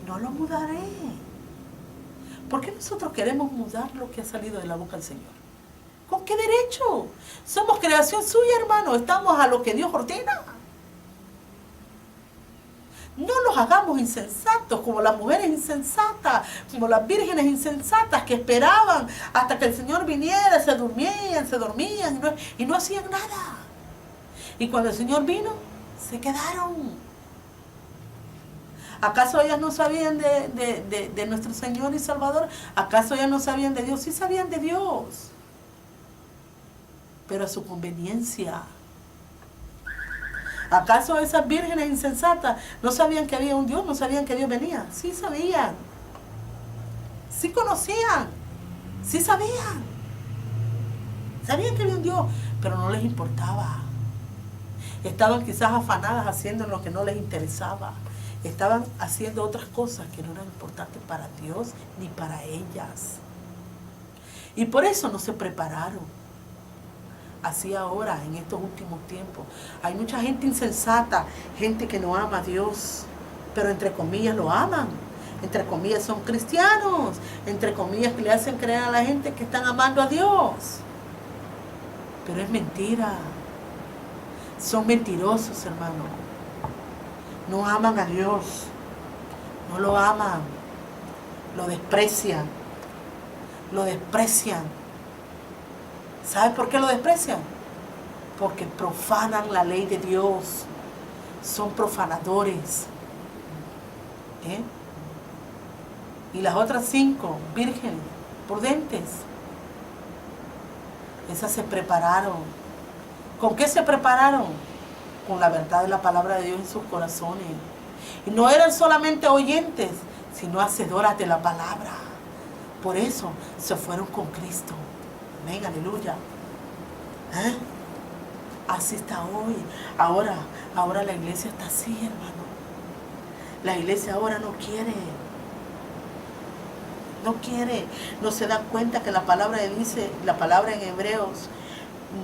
No lo mudaré. ¿Por qué nosotros queremos mudar lo que ha salido de la boca del Señor? ¿Con qué derecho? Somos creación suya, hermano. Estamos a lo que Dios ordena. No los hagamos insensatos, como las mujeres insensatas, como las vírgenes insensatas que esperaban hasta que el Señor viniera, se dormían y no hacían nada. Y cuando el Señor vino, se quedaron. ¿Acaso ellas no sabían de nuestro Señor y Salvador? ¿Acaso ellas no sabían de Dios? Sí sabían de Dios, pero a su conveniencia. ¿Acaso esas vírgenes insensatas no sabían que había un Dios? ¿No sabían que Dios venía? Sí sabían. Sí conocían. Sí sabían. Sabían que había un Dios, pero no les importaba. Estaban quizás afanadas haciendo lo que no les interesaba. Estaban haciendo otras cosas que no eran importantes para Dios ni para ellas. Y por eso no se prepararon. Así ahora, en estos últimos tiempos, hay mucha gente insensata, gente que no ama a Dios, pero entre comillas lo aman. Entre comillas son cristianos, entre comillas que le hacen creer a la gente que están amando a Dios. Pero es mentira. Son mentirosos, hermano. No aman a Dios. No lo aman. Lo desprecian. Lo desprecian. ¿Sabe por qué lo desprecian? Porque profanan la ley de Dios. Son profanadores. Y las otras 5 vírgenes, prudentes, esas se prepararon. ¿Con qué se prepararon? Con la verdad de la palabra de Dios en sus corazones. Y no eran solamente oyentes, sino hacedoras de la palabra. Por eso se fueron con Cristo. Amén, aleluya. Así está hoy. Ahora la iglesia está así, hermano. La iglesia ahora no quiere. No se da cuenta que la palabra dice, la palabra en Hebreos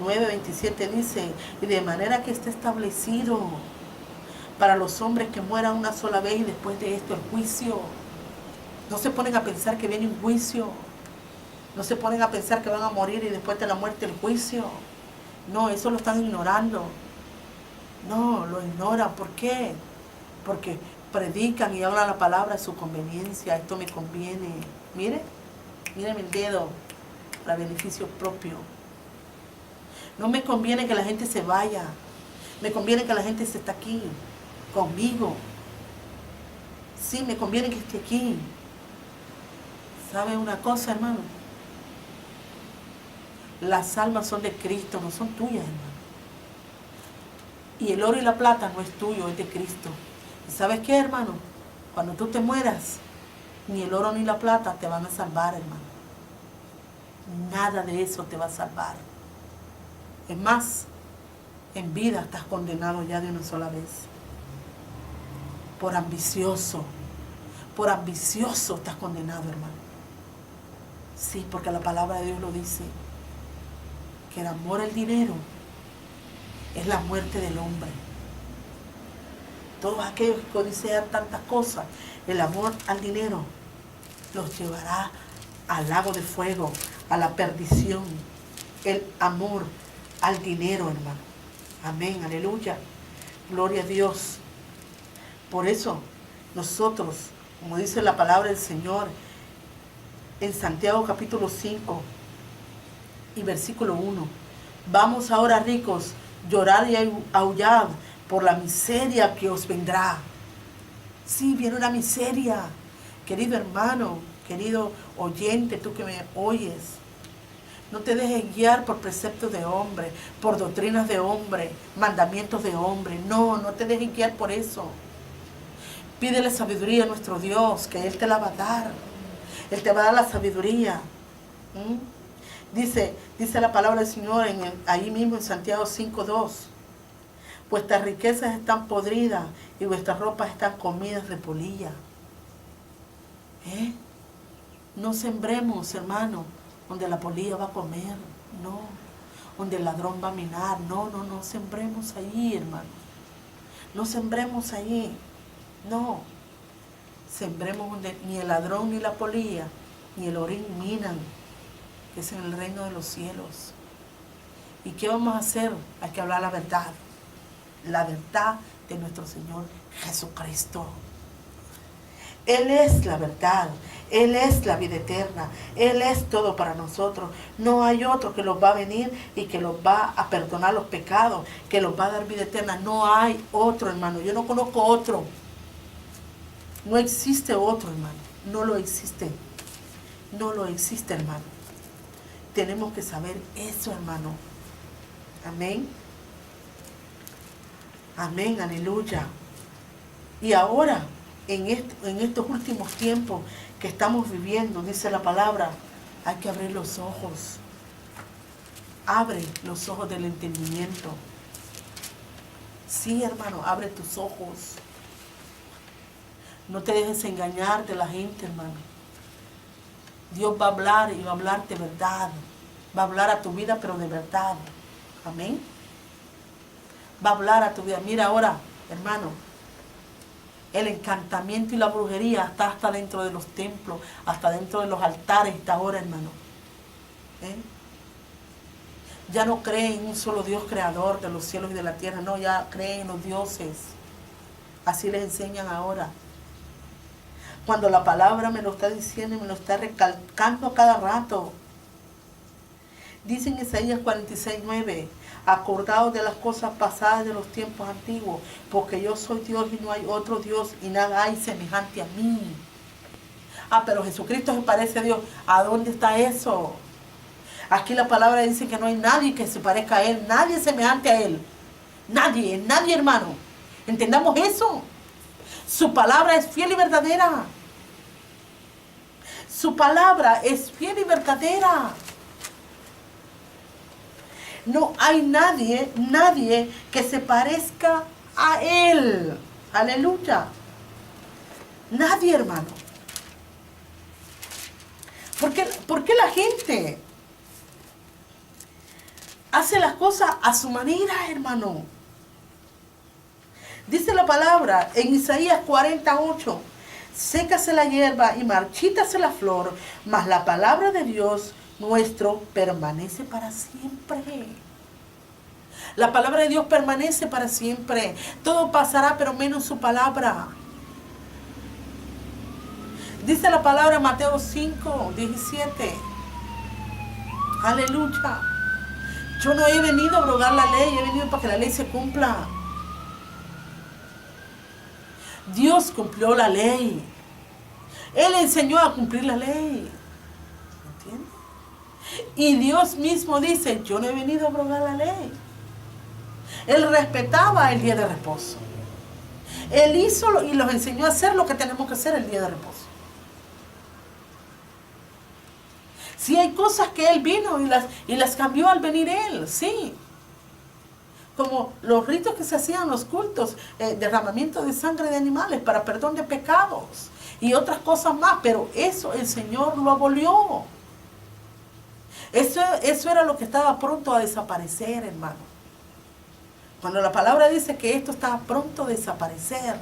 9:27 dice, y de manera que esté establecido para los hombres que mueran una sola vez y después de esto el juicio. No se ponen a pensar que viene un juicio. No se ponen a pensar que van a morir y después de la muerte el juicio. No, eso lo están ignorando. No, lo ignoran. ¿Por qué? Porque predican y hablan la palabra a su conveniencia. Esto me conviene. Mire el dedo para beneficio propio. No me conviene que la gente se vaya. Me conviene que la gente esté aquí, conmigo. Sí, me conviene que esté aquí. ¿Sabe una cosa, hermano? Las almas son de Cristo, no son tuyas, hermano. Y el oro y la plata no es tuyo, es de Cristo. ¿Y sabes qué, hermano? Cuando tú te mueras, ni el oro ni la plata te van a salvar, hermano. Nada de eso te va a salvar. Es más, en vida estás condenado ya de una sola vez. Por ambicioso estás condenado, hermano. Sí, porque la palabra de Dios lo dice, que el amor al dinero es la muerte del hombre. Todos aquellos que codician tantas cosas, el amor al dinero los llevará al lago de fuego, a la perdición. El amor al dinero, hermano. Amén, aleluya. Gloria a Dios. Por eso nosotros, como dice la palabra del Señor, en Santiago capítulo 5 y versículo 1, vamos ahora, ricos, llorar y aullar por la miseria que os vendrá. Sí, viene una miseria. Querido hermano, querido oyente, tú que me oyes, no te dejes guiar por preceptos de hombre, por doctrinas de hombre, mandamientos de hombre. No, no te dejes guiar por eso. Pídele sabiduría a nuestro Dios, que Él te la va a dar. Él te va a dar la sabiduría. Dice la palabra del Señor ahí mismo en Santiago 5:2. Vuestras riquezas están podridas y vuestras ropas están comidas de polilla. No sembremos, hermano, donde la polilla va a comer. No. Donde el ladrón va a minar. No sembremos ahí, hermano. No sembremos ahí. No. Sembremos donde ni el ladrón ni la polilla ni el orín minan, que es en el reino de los cielos. ¿Y qué vamos a hacer? Hay que hablar la verdad de nuestro Señor Jesucristo. Él es la verdad, Él es la vida eterna, Él es todo para nosotros. No hay otro que los va a venir y que los va a perdonar los pecados, que los va a dar vida eterna. No hay otro, hermano. Yo no conozco otro. No existe otro, hermano. No lo existe. No lo existe, hermano. Tenemos que saber eso, hermano. Amén. Amén, aleluya. Y ahora, en estos últimos tiempos que estamos viviendo, dice la palabra, hay que abrir los ojos. Abre los ojos del entendimiento. Sí, hermano, abre tus ojos. No te dejes engañar de la gente, hermano. Dios va a hablar y va a hablarte verdad. Va a hablar a tu vida, pero de verdad. Amén. Va a hablar a tu vida. Mira ahora, hermano, el encantamiento y la brujería está hasta dentro de los templos, hasta dentro de los altares está ahora, hermano. Ya no creen en un solo Dios creador de los cielos y de la tierra. No, ya creen en los dioses. Así les enseñan ahora. Cuando la palabra me lo está diciendo y me lo está recalcando a cada rato. Dice en Isaías 46:9, acordaos de las cosas pasadas de los tiempos antiguos, porque yo soy Dios y no hay otro Dios y nada hay semejante a mí. Pero Jesucristo se parece a Dios. ¿A dónde está eso? Aquí la palabra dice que no hay nadie que se parezca a Él, nadie semejante a Él. Nadie, hermano. ¿Entendamos eso? Su palabra es fiel y verdadera. Su palabra es fiel y verdadera. No hay nadie que se parezca a Él. Aleluya. Nadie, hermano. ¿Por qué la gente hace las cosas a su manera, hermano? Dice la palabra en Isaías 48, sécase la hierba y marchítase la flor, mas la palabra de Dios nuestro permanece para siempre. La palabra de Dios permanece para siempre. Todo pasará, pero menos su palabra. Dice la palabra en Mateo 5:17. Aleluya. Yo no he venido a abrogar la ley, he venido para que la ley se cumpla. Dios cumplió la ley. Él enseñó a cumplir la ley. ¿Entiendes? Y Dios mismo dice, yo no he venido a abrogar la ley. Él respetaba el día de reposo. Él hizo y los enseñó a hacer lo que tenemos que hacer el día de reposo. Sí, hay cosas que Él vino y las cambió al venir Él, sí. Como los ritos que se hacían, los cultos, derramamiento de sangre de animales para perdón de pecados y otras cosas más, pero eso el Señor lo abolió. Eso era lo que estaba pronto a desaparecer, hermano. Cuando la palabra dice que esto estaba pronto a desaparecer,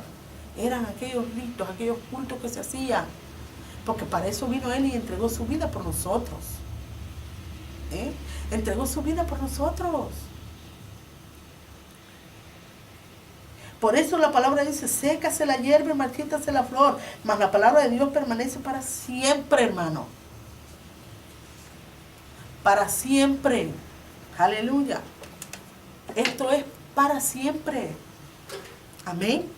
eran aquellos ritos, aquellos cultos que se hacían, porque para eso vino Él y entregó su vida por nosotros. Entregó su vida por nosotros. Por eso la palabra dice, sécase la hierba y marchítase la flor, mas la palabra de Dios permanece para siempre, hermano. Para siempre. Aleluya. Esto es para siempre. Amén.